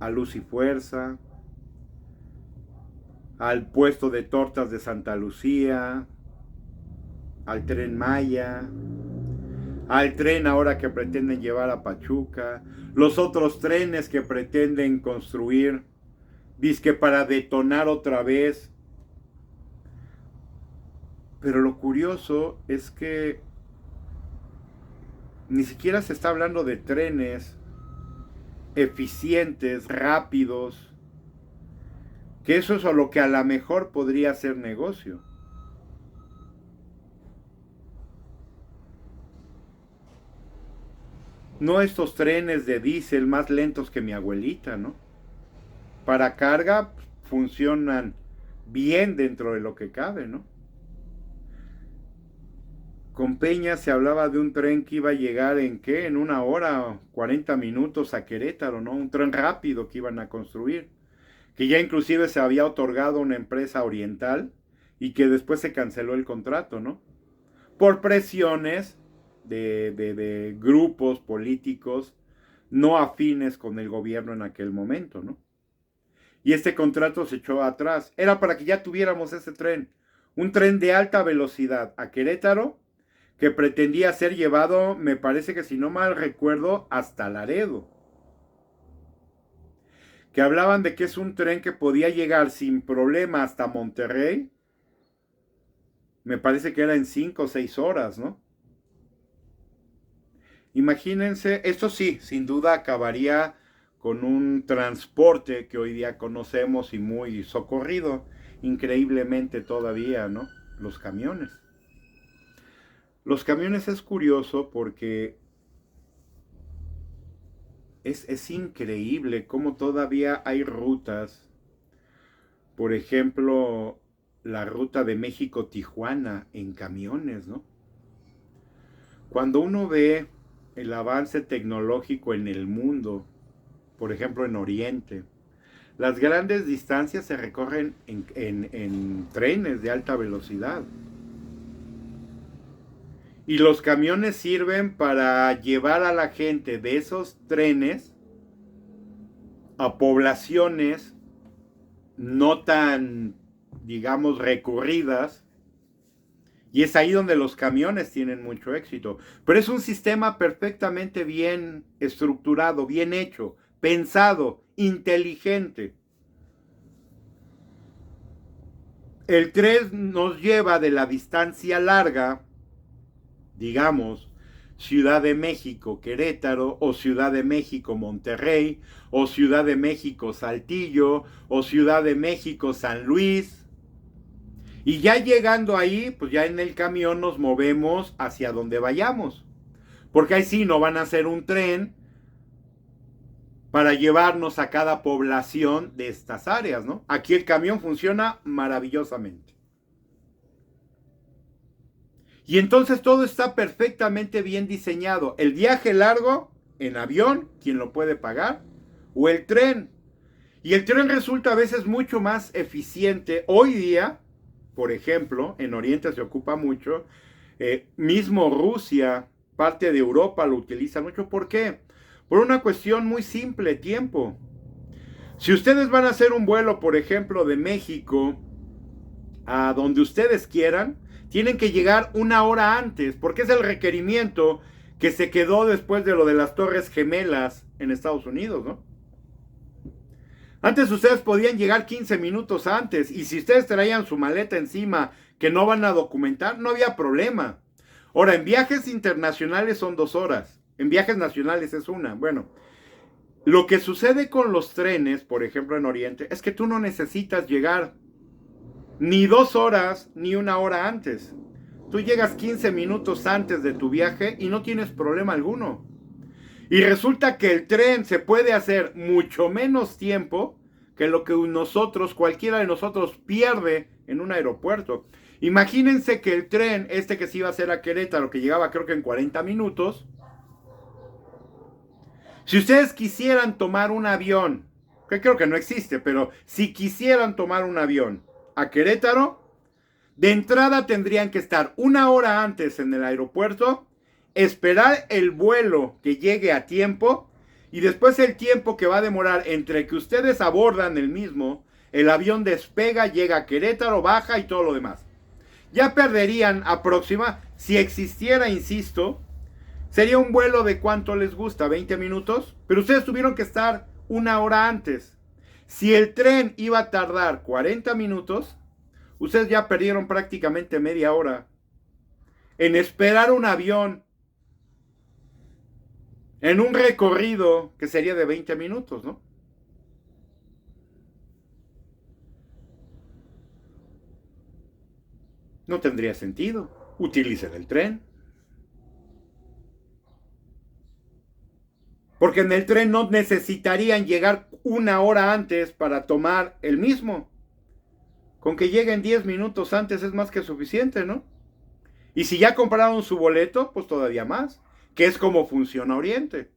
a Luz y Fuerza, al puesto de tortas de Santa Lucía, al Tren Maya, al tren ahora que pretenden llevar a Pachuca, los otros trenes que pretenden construir, dizque para detonar otra vez. Pero lo curioso es que ni siquiera se está hablando de trenes eficientes, rápidos, que eso es a lo que a lo mejor podría ser negocio. No estos trenes de diésel más lentos que mi abuelita, ¿no? Para carga funcionan bien dentro de lo que cabe, ¿no? Con Peña se hablaba de un tren que iba a llegar en ¿qué? En 1 hora, 40 minutos a Querétaro, ¿no? Un tren rápido que iban a construir, que ya inclusive se había otorgado a una empresa oriental y que después se canceló el contrato, ¿no? Por presiones de grupos políticos no afines con el gobierno en aquel momento, ¿no? Y este contrato se echó atrás. Era para que ya tuviéramos ese tren, un tren de alta velocidad a Querétaro, que pretendía ser llevado, me parece que si no mal recuerdo, hasta Laredo. Que hablaban de que es un tren que podía llegar sin problema hasta Monterrey. Me parece que era en 5 o 6 horas, ¿no? Imagínense, esto sí, sin duda acabaría con un transporte que hoy día conocemos y muy socorrido, increíblemente todavía, ¿no? Los camiones. Los camiones es curioso porque es increíble cómo todavía hay rutas, por ejemplo, la ruta de México-Tijuana en camiones, ¿no? Cuando uno ve el avance tecnológico en el mundo, por ejemplo en Oriente, las grandes distancias se recorren en trenes de alta velocidad. Y los camiones sirven para llevar a la gente de esos trenes a poblaciones no tan, digamos, recurridas. Y es ahí donde los camiones tienen mucho éxito. Pero es un sistema perfectamente bien estructurado, bien hecho, pensado, inteligente. El tren nos lleva de la distancia larga, digamos, Ciudad de México, Querétaro, o Ciudad de México, Monterrey, o Ciudad de México, Saltillo, o Ciudad de México, San Luis. Y ya llegando ahí, pues ya en el camión nos movemos hacia donde vayamos. Porque ahí sí no van a hacer un tren para llevarnos a cada población de estas áreas, ¿no? Aquí el camión funciona maravillosamente. Y entonces todo está perfectamente bien diseñado. El viaje largo en avión, ¿quién lo puede pagar? O el tren. Y el tren resulta a veces mucho más eficiente. Hoy día, por ejemplo, en Oriente se ocupa mucho. Mismo Rusia, parte de Europa lo utiliza mucho. ¿Por qué? Por una cuestión muy simple, tiempo. Si ustedes van a hacer un vuelo, por ejemplo, de México a donde ustedes quieran, tienen que llegar 1 hora antes, porque es el requerimiento que se quedó después de lo de las Torres Gemelas en Estados Unidos, ¿no? Antes ustedes podían llegar 15 minutos antes, y si ustedes traían su maleta encima que no van a documentar, no había problema. Ahora, en viajes internacionales son 2 horas, en viajes nacionales es 1. Bueno, lo que sucede con los trenes, por ejemplo en Oriente, es que tú no necesitas llegar ni 2 horas ni 1 hora antes. Tú llegas 15 minutos antes de tu viaje y no tienes problema alguno. Y resulta que el tren se puede hacer mucho menos tiempo que lo que cualquiera de nosotros pierde en un aeropuerto. Imagínense que el tren, que se iba a hacer a Querétaro, que llegaba creo que en 40 minutos, si ustedes quisieran tomar un avión, que creo que no existe, pero si quisieran tomar un avión a Querétaro, de entrada tendrían que estar 1 hora antes en el aeropuerto, esperar el vuelo que llegue a tiempo y después el tiempo que va a demorar entre que ustedes abordan el mismo, el avión despega, llega a Querétaro, baja y todo lo demás. Ya perderían si existiera, insisto, sería un vuelo de ¿cuánto les gusta? 20 minutos, pero ustedes tuvieron que estar 1 hora antes. Si el tren iba a tardar 40 minutos, ustedes ya perdieron prácticamente media hora en esperar un avión en un recorrido que sería de 20 minutos, ¿no? No tendría sentido. Utilicen el tren. Porque en el tren no necesitarían llegar 1 hora antes para tomar el mismo. Con que lleguen 10 minutos antes es más que suficiente, ¿no? Y si ya compraron su boleto, pues todavía más. Que es como funciona Oriente.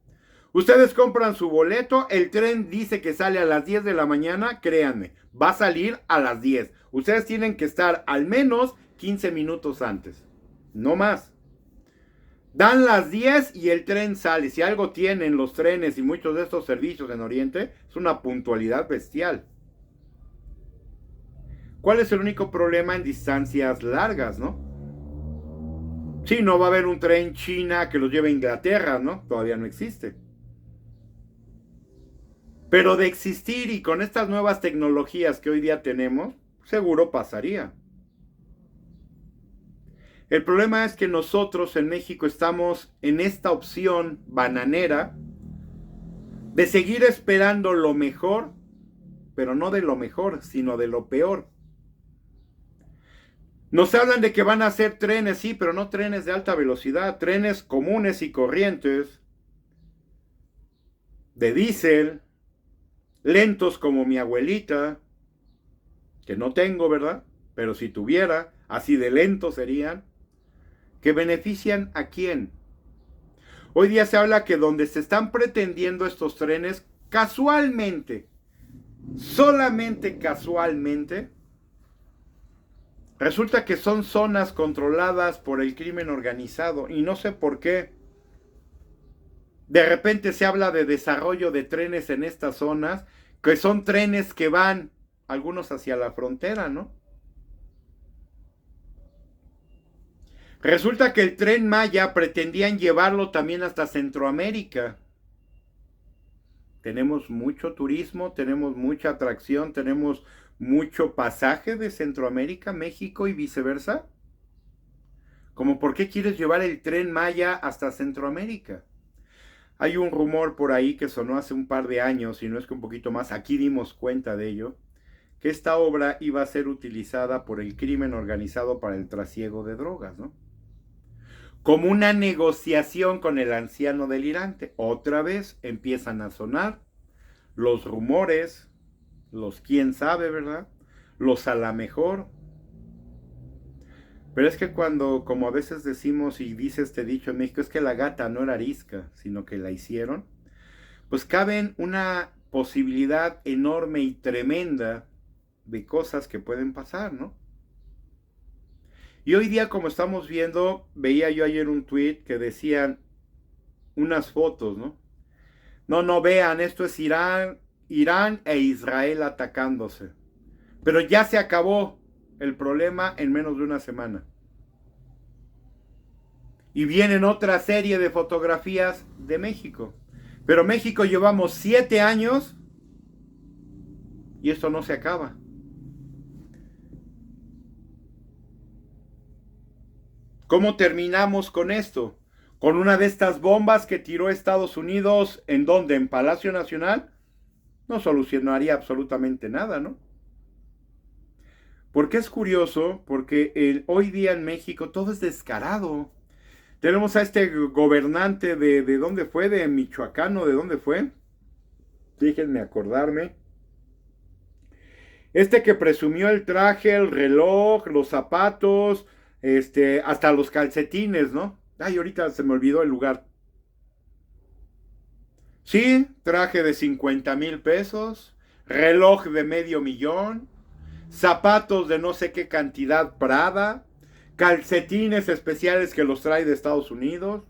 Ustedes compran su boleto, el tren dice que sale a las 10 de la mañana, créanme, va a salir a las 10. Ustedes tienen que estar al menos 15 minutos antes, no más. Dan las 10 y el tren sale. Si algo tienen los trenes y muchos de estos servicios en Oriente, es una puntualidad bestial. ¿Cuál es el único problema en distancias largas, no? Sí, no va a haber un tren China que los lleve a Inglaterra, ¿no? Todavía no existe. Pero de existir y con estas nuevas tecnologías que hoy día tenemos, seguro pasaría. El problema es que nosotros en México estamos en esta opción bananera de seguir esperando lo mejor, pero no de lo mejor, sino de lo peor. Nos hablan de que van a hacer trenes, sí, pero no trenes de alta velocidad, trenes comunes y corrientes, de diésel, lentos como mi abuelita, que no tengo, ¿verdad? Pero si tuviera, así de lentos serían, que benefician a quién. Hoy día se habla que donde se están pretendiendo estos trenes, casualmente, solamente casualmente, resulta que son zonas controladas por el crimen organizado y no sé por qué. De repente se habla de desarrollo de trenes en estas zonas, que son trenes que van algunos hacia la frontera, ¿no? Resulta que el Tren Maya pretendían llevarlo también hasta Centroamérica. Tenemos mucho turismo, tenemos mucha atracción, tenemos mucho pasaje de Centroamérica, México y viceversa. ¿Cómo por qué quieres llevar el Tren Maya hasta Centroamérica? Hay un rumor por ahí que sonó hace un par de años, si no es que un poquito más, aquí dimos cuenta de ello, que esta obra iba a ser utilizada por el crimen organizado para el trasiego de drogas, ¿no? Como una negociación con el anciano delirante. Otra vez empiezan a sonar los rumores, los quién sabe, ¿verdad? Los a la mejor. Pero es que cuando, como a veces decimos y dice este dicho en México, es que la gata no era arisca, sino que la hicieron, pues caben una posibilidad enorme y tremenda de cosas que pueden pasar, ¿no? Y hoy día, como estamos viendo, veía yo ayer un tweet que decían unas fotos, ¿no? No, vean, esto es Irán e Israel atacándose. Pero ya se acabó el problema en menos de una semana. Y vienen otra serie de fotografías de México. Pero México llevamos 7 años y esto no se acaba. ¿Cómo terminamos con esto? Con una de estas bombas que tiró Estados Unidos, ¿en dónde? ¿En Palacio Nacional? No solucionaría absolutamente nada, ¿no? Porque es curioso, porque hoy día en México todo es descarado. Tenemos a este gobernante ¿de dónde fue? ¿De Michoacán o de dónde fue? Déjenme acordarme. Este que presumió el traje, el reloj, los zapatos, hasta los calcetines, ¿no? Ay, ahorita se me olvidó el lugar. Sí, traje de 50,000 pesos, reloj de $500,000, zapatos de no sé qué cantidad Prada, calcetines especiales que los trae de Estados Unidos.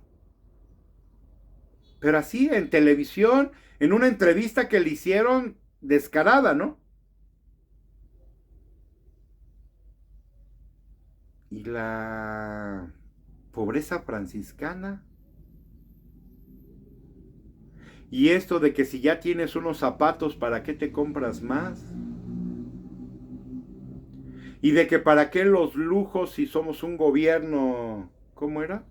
Pero así, en televisión, en una entrevista que le hicieron descarada, ¿no? Y la pobreza franciscana. Y esto de que si ya tienes unos zapatos, ¿para qué te compras más? Y de que para qué los lujos si somos un gobierno, ¿cómo era?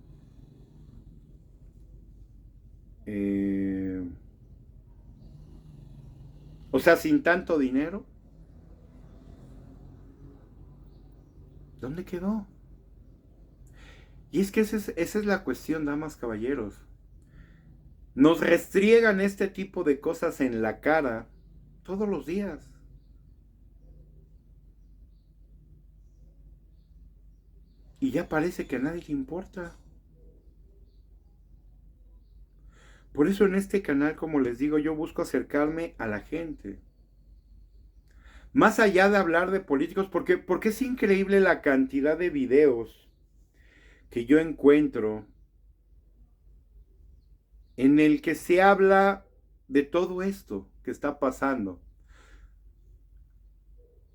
O sea, sin tanto dinero. ¿Dónde quedó? Y es que esa es la cuestión, damas, caballeros. Nos restriegan este tipo de cosas en la cara todos los días. Y ya parece que a nadie le importa. Por eso en este canal, como les digo, yo busco acercarme a la gente. Más allá de hablar de políticos, porque es increíble la cantidad de videos que yo encuentro en el que se habla de todo esto que está pasando.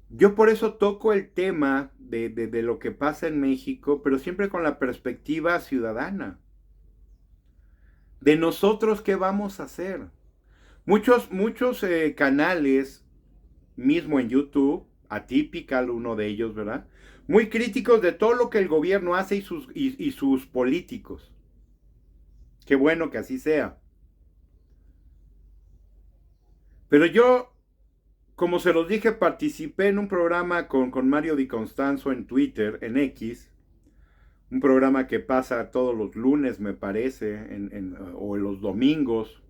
Yo por eso toco el tema de lo que pasa en México, pero siempre con la perspectiva ciudadana. De nosotros, ¿qué vamos a hacer? Muchos canales, mismo en YouTube, Atypical, uno de ellos, ¿verdad? Muy críticos de todo lo que el gobierno hace y sus políticos. Qué bueno que así sea. Pero yo, como se los dije, participé en un programa con Mario Di Constanzo en Twitter, en X, un programa que pasa todos los lunes, me parece, o los domingos,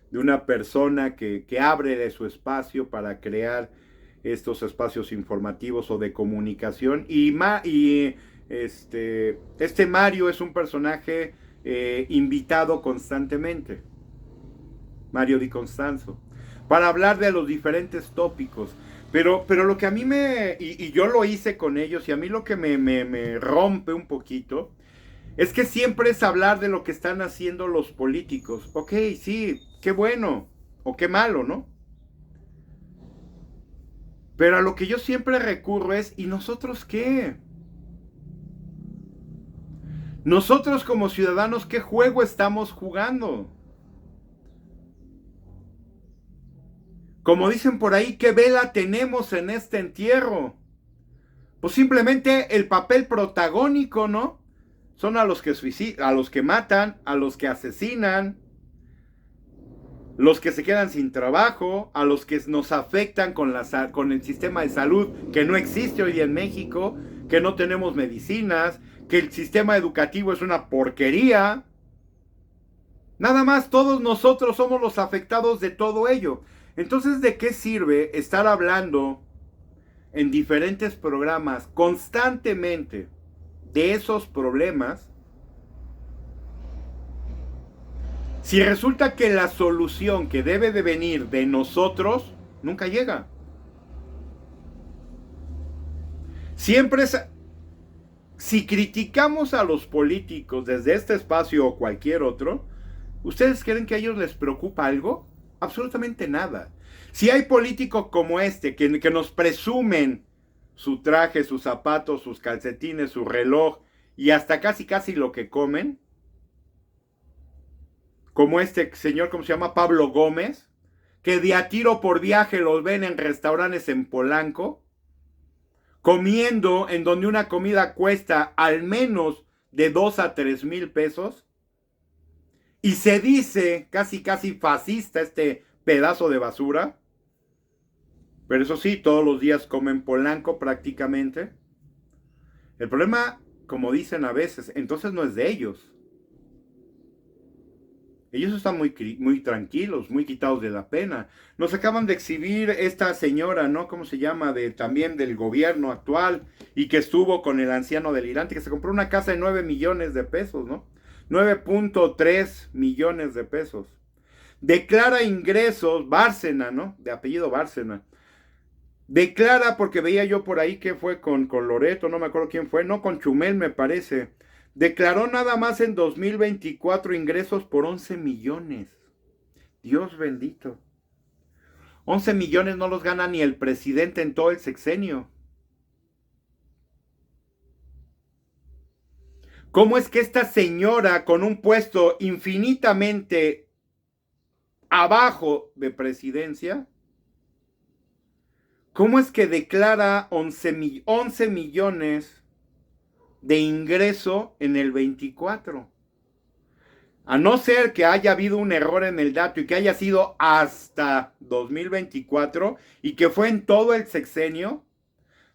de una persona que abre de su espacio para crear estos espacios informativos o de comunicación. Este Mario es un personaje invitado constantemente, Mario Di Constanzo, para hablar de los diferentes tópicos. Pero lo que a mí y yo lo hice con ellos, y a mí lo que me rompe un poquito, es que siempre es hablar de lo que están haciendo los políticos. Ok, sí, qué bueno, o qué malo, ¿no? Pero a lo que yo siempre recurro es, ¿y nosotros qué? Nosotros como ciudadanos, ¿qué juego estamos jugando? Como dicen por ahí, ¿qué vela tenemos en este entierro? Pues simplemente el papel protagónico, ¿no? Son a los que suicidan, a los que matan, a los que asesinan, los que se quedan sin trabajo, a los que nos afectan con el sistema de salud que no existe hoy día en México, que no tenemos medicinas, que el sistema educativo es una porquería. Nada más, todos nosotros somos los afectados de todo ello. Entonces, ¿de qué sirve estar hablando en diferentes programas constantemente de esos problemas si resulta que la solución que debe de venir de nosotros nunca llega? Siempre si criticamos a los políticos desde este espacio o cualquier otro, ¿ustedes creen que a ellos les preocupa algo? Absolutamente nada. Si hay políticos como este que nos presumen su traje, sus zapatos, sus calcetines, su reloj y hasta casi lo que comen, como este señor, ¿cómo se llama? Pablo Gómez, que de a tiro por viaje los ven en restaurantes en Polanco, comiendo en donde una comida cuesta al menos de 2 a 3 mil pesos, y se dice casi fascista este pedazo de basura, pero eso sí, todos los días comen Polanco prácticamente. El problema, como dicen a veces, entonces no es de ellos. Ellos están muy tranquilos, muy quitados de la pena. Nos acaban de exhibir esta señora, ¿no? ¿Cómo se llama? También del gobierno actual, y que estuvo con el anciano delirante, que se compró una casa de 9 millones de pesos, ¿no? 9.3 millones de pesos. Declara ingresos, Bárcena, ¿no? De apellido Bárcena. Declara, porque veía yo por ahí que fue con Loreto, no me acuerdo quién fue, no, con Chumel me parece. Declaró nada más en 2024 ingresos por 11 millones. Dios bendito. 11 millones no los gana ni el presidente en todo el sexenio. ¿Cómo es que esta señora con un puesto infinitamente abajo de presidencia, cómo es que declara 11 millones de ingreso en el 24? A no ser que haya habido un error en el dato y que haya sido hasta 2024 y que fue en todo el sexenio,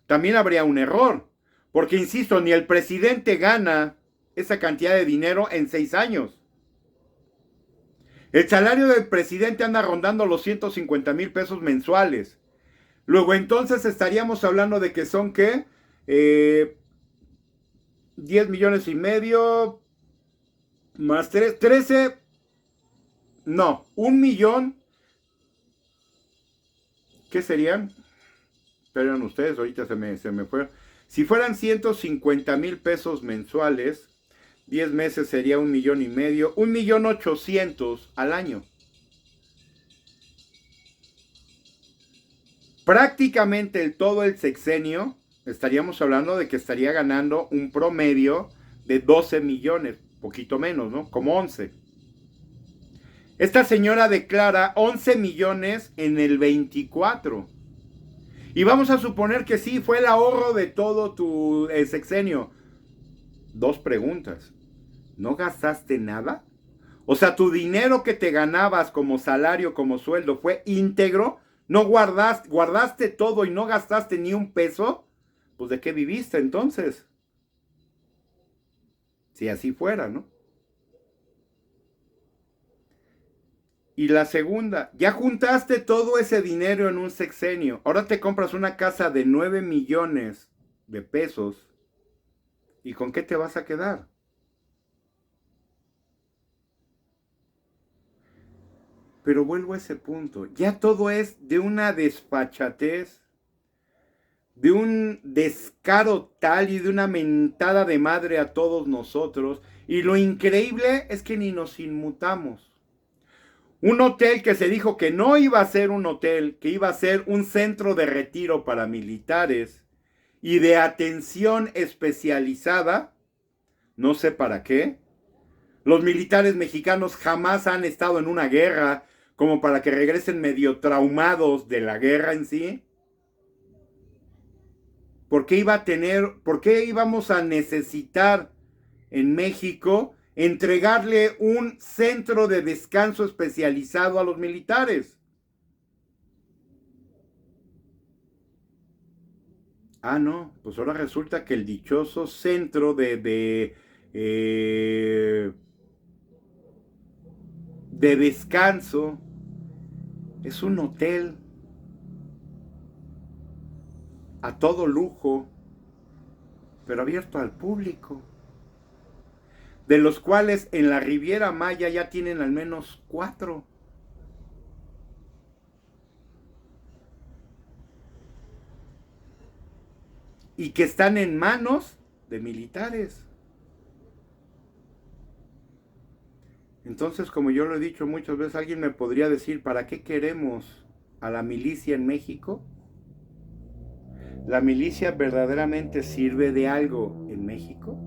también habría un error. Porque, insisto, ni el presidente gana esa cantidad de dinero en 6 años. El salario del presidente anda rondando los 150 mil pesos mensuales. Luego entonces estaríamos hablando de que son, ¿qué? 10 millones y medio más 13, no, 1 millón. ¿Qué serían? Esperen ustedes, ahorita se me fue. Si fueran 150 mil pesos mensuales, 10 meses sería 1,500,000, 1,800,000 al año. Prácticamente todo el sexenio, estaríamos hablando de que estaría ganando un promedio de 12 millones, poquito menos, ¿no? Como 11. Esta señora declara 11 millones en el 24. Y vamos a suponer que sí, fue el ahorro de todo tu sexenio. Dos preguntas. ¿No gastaste nada? O sea, tu dinero que te ganabas como salario, como sueldo, fue íntegro. ¿No guardaste todo y no gastaste ni un peso? Pues ¿de qué viviste entonces? Si así fuera, ¿no? Y la segunda, ya juntaste todo ese dinero en un sexenio. Ahora te compras una casa de 9 millones de pesos. ¿Y con qué te vas a quedar? Pero vuelvo a ese punto. Ya todo es de una desfachatez, de un descaro tal y de una mentada de madre a todos nosotros. Y lo increíble es que ni nos inmutamos. Un hotel que se dijo que no iba a ser un hotel, que iba a ser un centro de retiro para militares y de atención especializada, no sé para qué. Los militares mexicanos jamás han estado en una guerra como para que regresen medio traumados de la guerra en sí. ¿Por qué íbamos a necesitar en México entregarle un centro de descanso especializado a los militares? Ah, no, pues ahora resulta que el dichoso centro de descanso es un hotel a todo lujo, pero abierto al público, de los cuales en la Riviera Maya ya tienen al menos 4. Y que están en manos de militares. Entonces, como yo lo he dicho muchas veces, alguien me podría decir, ¿para qué queremos a la milicia en México? ¿La milicia verdaderamente sirve de algo en México?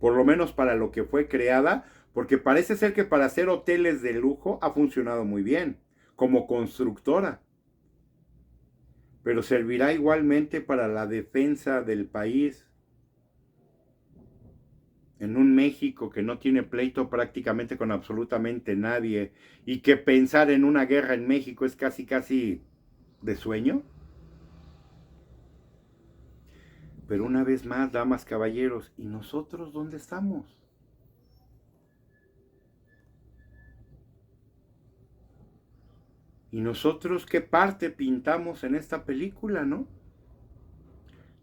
Por lo menos para lo que fue creada, porque parece ser que para hacer hoteles de lujo ha funcionado muy bien, como constructora. Pero servirá igualmente para la defensa del país. En un México que no tiene pleito prácticamente con absolutamente nadie y que pensar en una guerra en México es casi de sueño. Pero una vez más, damas, caballeros, ¿y nosotros dónde estamos? ¿Y nosotros qué parte pintamos en esta película, no?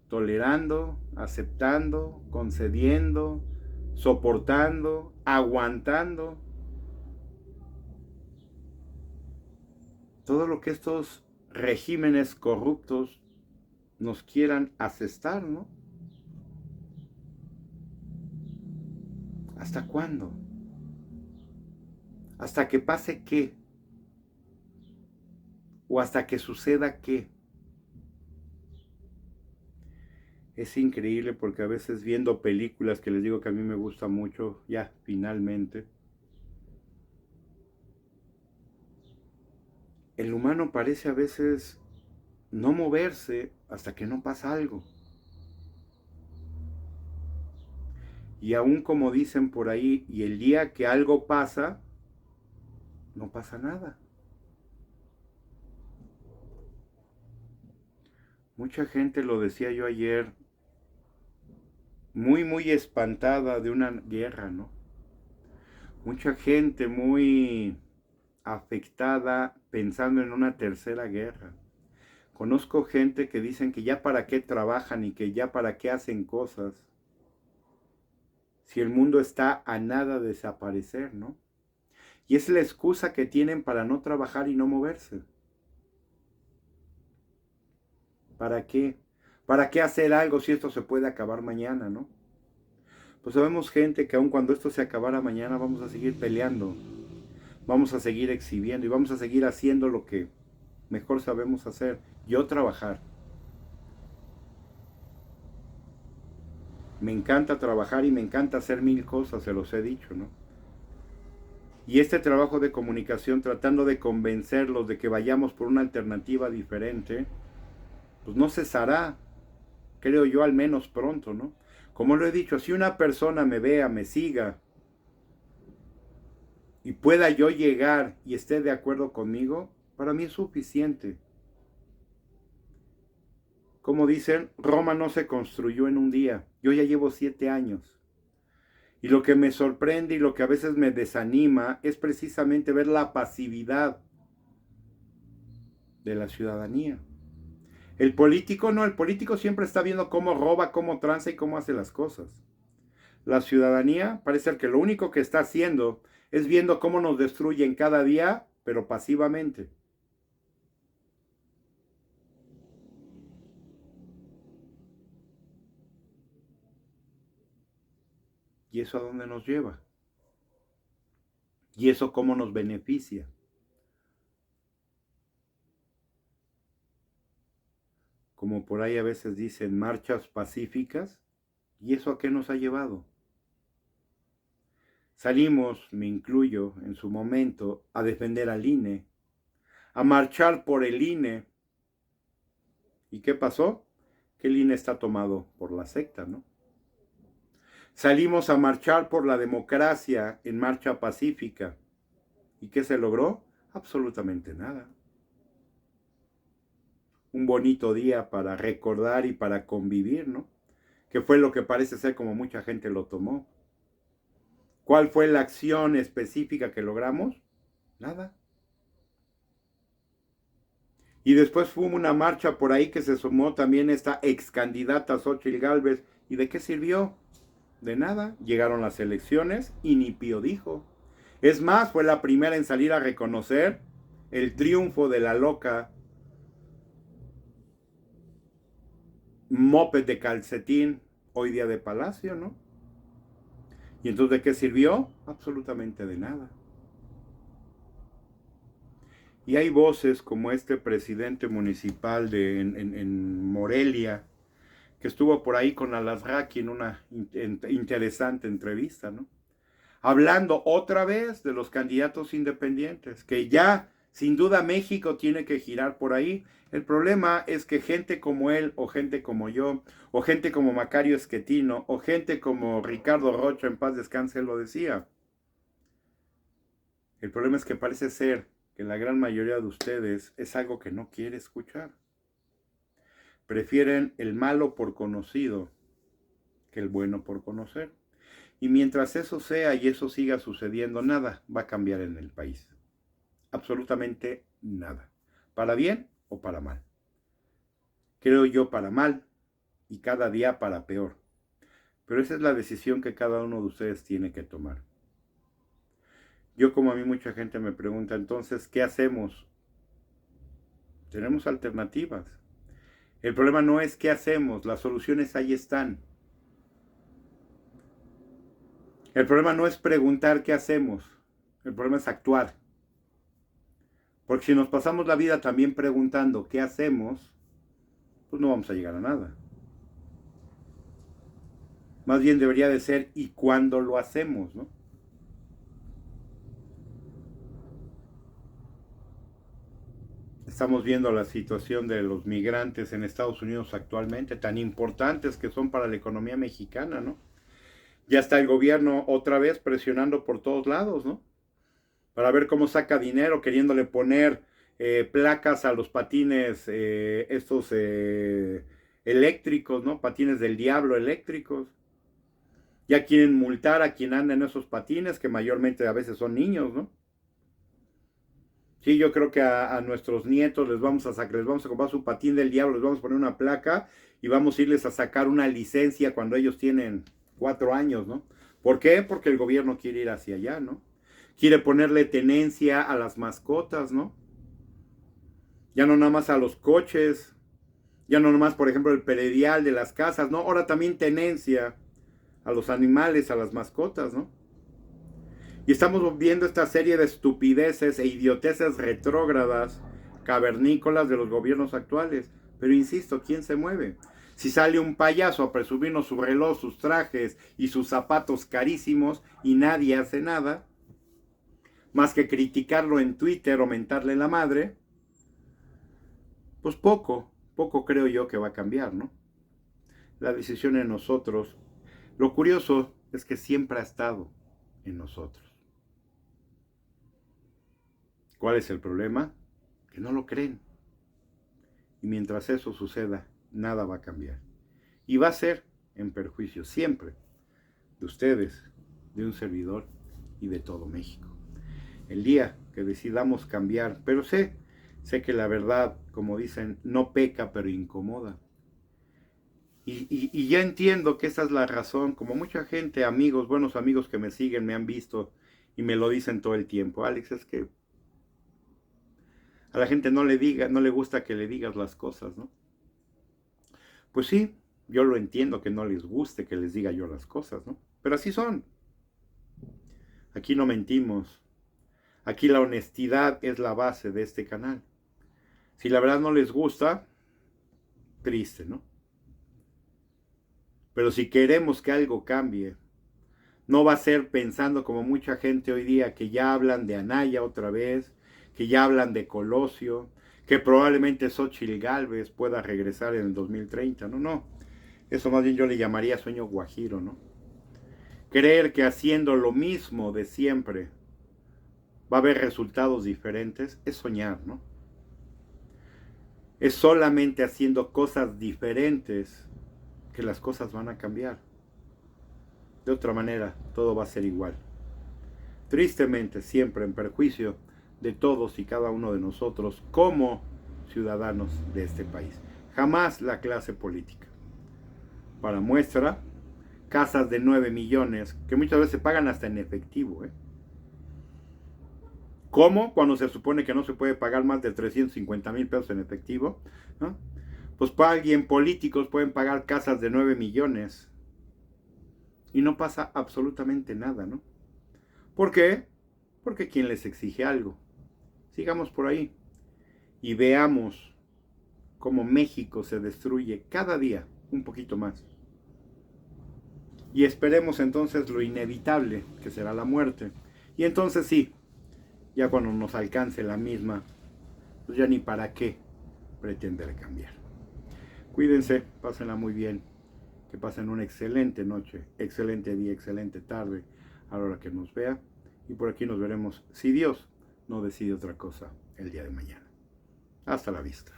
Tolerando, aceptando, concediendo, soportando, aguantando. Todo lo que estos regímenes corruptos nos quieran asestar, ¿no? ¿Hasta cuándo? ¿Hasta que pase qué? ¿O hasta que suceda qué? Es increíble porque a veces viendo películas que les digo que a mí me gusta mucho, ya finalmente, el humano parece a veces no moverse hasta que no pasa algo. Y aún como dicen por ahí, y el día que algo pasa, no pasa nada. Mucha gente, lo decía yo ayer, muy espantada de una guerra, ¿no? Mucha gente muy afectada pensando en una tercera guerra. Conozco gente que dicen que ya para qué trabajan y que ya para qué hacen cosas si el mundo está a nada de desaparecer, ¿no? Y es la excusa que tienen para no trabajar y no moverse. ¿Para qué? ¿Para qué hacer algo si esto se puede acabar mañana, no? Pues sabemos gente que aun cuando esto se acabara mañana vamos a seguir peleando, vamos a seguir exhibiendo y vamos a seguir haciendo lo que mejor sabemos hacer, yo trabajar. Me encanta trabajar y me encanta hacer mil cosas, se los he dicho, ¿no? Y este trabajo de comunicación, tratando de convencerlos de que vayamos por una alternativa diferente, pues no cesará, creo yo, al menos pronto, ¿no? Como lo he dicho, si una persona me vea, me siga, y pueda yo llegar y esté de acuerdo conmigo, para mí es suficiente. Como dicen, Roma no se construyó en un día. Yo ya llevo 7 años. Y lo que me sorprende y lo que a veces me desanima es precisamente ver la pasividad de la ciudadanía. El político no, el político siempre está viendo cómo roba, cómo tranza y cómo hace las cosas. La ciudadanía parece que lo único que está haciendo es viendo cómo nos destruyen cada día, pero pasivamente. ¿Y eso a dónde nos lleva? ¿Y eso cómo nos beneficia? Como por ahí a veces dicen, marchas pacíficas. ¿Y eso a qué nos ha llevado? Salimos, me incluyo, en su momento, a defender al INE, a marchar por el INE. ¿Y qué pasó? Que el INE está tomado por la secta, ¿no? Salimos a marchar por la democracia en marcha pacífica. ¿Y qué se logró? Absolutamente nada. Un bonito día para recordar y para convivir, ¿no? Que fue lo que parece ser como mucha gente lo tomó. ¿Cuál fue la acción específica que logramos? Nada. Y después hubo una marcha por ahí que se sumó también esta ex candidata Xóchitl Gálvez. ¿Y de qué sirvió? De nada. Llegaron las elecciones y ni pío dijo. Es más, fue la primera en salir a reconocer el triunfo de la loca moped de calcetín, hoy día de Palacio, ¿no? ¿Y entonces de qué sirvió? Absolutamente de nada. Y hay voces como este presidente municipal en Morelia, que estuvo por ahí con Alasraqui en una interesante entrevista, ¿no? Hablando otra vez de los candidatos independientes, que ya sin duda México tiene que girar por ahí. El problema es que gente como él, o gente como yo, o gente como Macario Esquetino, o gente como Ricardo Rocha, en paz descanse, lo decía. El problema es que parece ser que la gran mayoría de ustedes es algo que no quiere escuchar. Prefieren el malo por conocido que el bueno por conocer. Y mientras eso sea y eso siga sucediendo, nada va a cambiar en el país. Absolutamente nada. Para bien o para mal. Creo yo para mal y cada día para peor. Pero esa es la decisión que cada uno de ustedes tiene que tomar. Yo, como a mí mucha gente me pregunta, entonces, ¿qué hacemos? Tenemos alternativas. El problema no es qué hacemos, las soluciones ahí están. El problema no es preguntar qué hacemos, el problema es actuar. Porque si nos pasamos la vida también preguntando qué hacemos, pues no vamos a llegar a nada. Más bien debería de ser ¿y cuándo lo hacemos, no? Estamos viendo la situación de los migrantes en Estados Unidos actualmente, tan importantes que son para la economía mexicana, ¿no? Ya está el gobierno otra vez presionando por todos lados, ¿no? Para ver cómo saca dinero, queriéndole poner placas a los patines, estos eléctricos, ¿no? Patines del diablo eléctricos. Ya quieren multar a quien anda en esos patines, que mayormente a veces son niños, ¿no? Sí, yo creo que a nuestros nietos les vamos a comprar su patín del diablo, les vamos a poner una placa y vamos a irles a sacar una licencia cuando ellos tienen 4 años, ¿no? ¿Por qué? Porque el gobierno quiere ir hacia allá, ¿no? Quiere ponerle tenencia a las mascotas, ¿no? Ya no nada más a los coches, ya no nada más, por ejemplo, el predial de las casas, ¿no? Ahora también tenencia a los animales, a las mascotas, ¿no? Y estamos viendo esta serie de estupideces e idioteces retrógradas, cavernícolas de los gobiernos actuales. Pero insisto, ¿quién se mueve? Si sale un payaso a presumirnos su reloj, sus trajes y sus zapatos carísimos y nadie hace nada, más que criticarlo en Twitter o mentarle la madre, pues poco creo yo que va a cambiar, ¿no? La decisión en nosotros. Lo curioso es que siempre ha estado en nosotros. ¿Cuál es el problema? Que no lo creen. Y mientras eso suceda, nada va a cambiar. Y va a ser en perjuicio siempre de ustedes, de un servidor y de todo México. El día que decidamos cambiar, pero sé que la verdad, como dicen, no peca, pero incomoda. Y ya entiendo que esa es la razón, como mucha gente, amigos, buenos amigos que me siguen, me han visto y me lo dicen todo el tiempo. Alex, es que a la gente no le gusta que le digas las cosas, ¿no? Pues sí, yo lo entiendo que no les guste que les diga yo las cosas, ¿no? Pero así son. Aquí no mentimos. Aquí la honestidad es la base de este canal. Si la verdad no les gusta, triste, ¿no? Pero si queremos que algo cambie, no va a ser pensando como mucha gente hoy día que ya hablan de Anaya otra vez, que ya hablan de Colosio, que probablemente Xóchitl Gálvez pueda regresar en el 2030. No. Eso más bien yo le llamaría sueño guajiro, ¿no? Creer que haciendo lo mismo de siempre va a haber resultados diferentes es soñar, ¿no? Es solamente haciendo cosas diferentes que las cosas van a cambiar. De otra manera, todo va a ser igual. Tristemente, siempre en perjuicio de todos y cada uno de nosotros como ciudadanos de este país. Jamás la clase política. Para muestra, casas de 9 millones, que muchas veces se pagan hasta en efectivo, ¿eh? ¿Cómo? Cuando se supone que no se puede pagar más de 350,000 pesos en efectivo, ¿no? Pues para alguien, políticos pueden pagar casas de 9 millones y no pasa absolutamente nada, ¿no? ¿Por qué? Porque ¿quién les exige algo? Sigamos por ahí y veamos cómo México se destruye cada día un poquito más. Y esperemos entonces lo inevitable, que será la muerte. Y entonces sí, ya cuando nos alcance la misma, pues ya ni para qué pretender cambiar. Cuídense, pásenla muy bien, que pasen una excelente noche, excelente día, excelente tarde, a la hora que nos vea. Y por aquí nos veremos, si Dios no decide otra cosa, el día de mañana. Hasta la vista.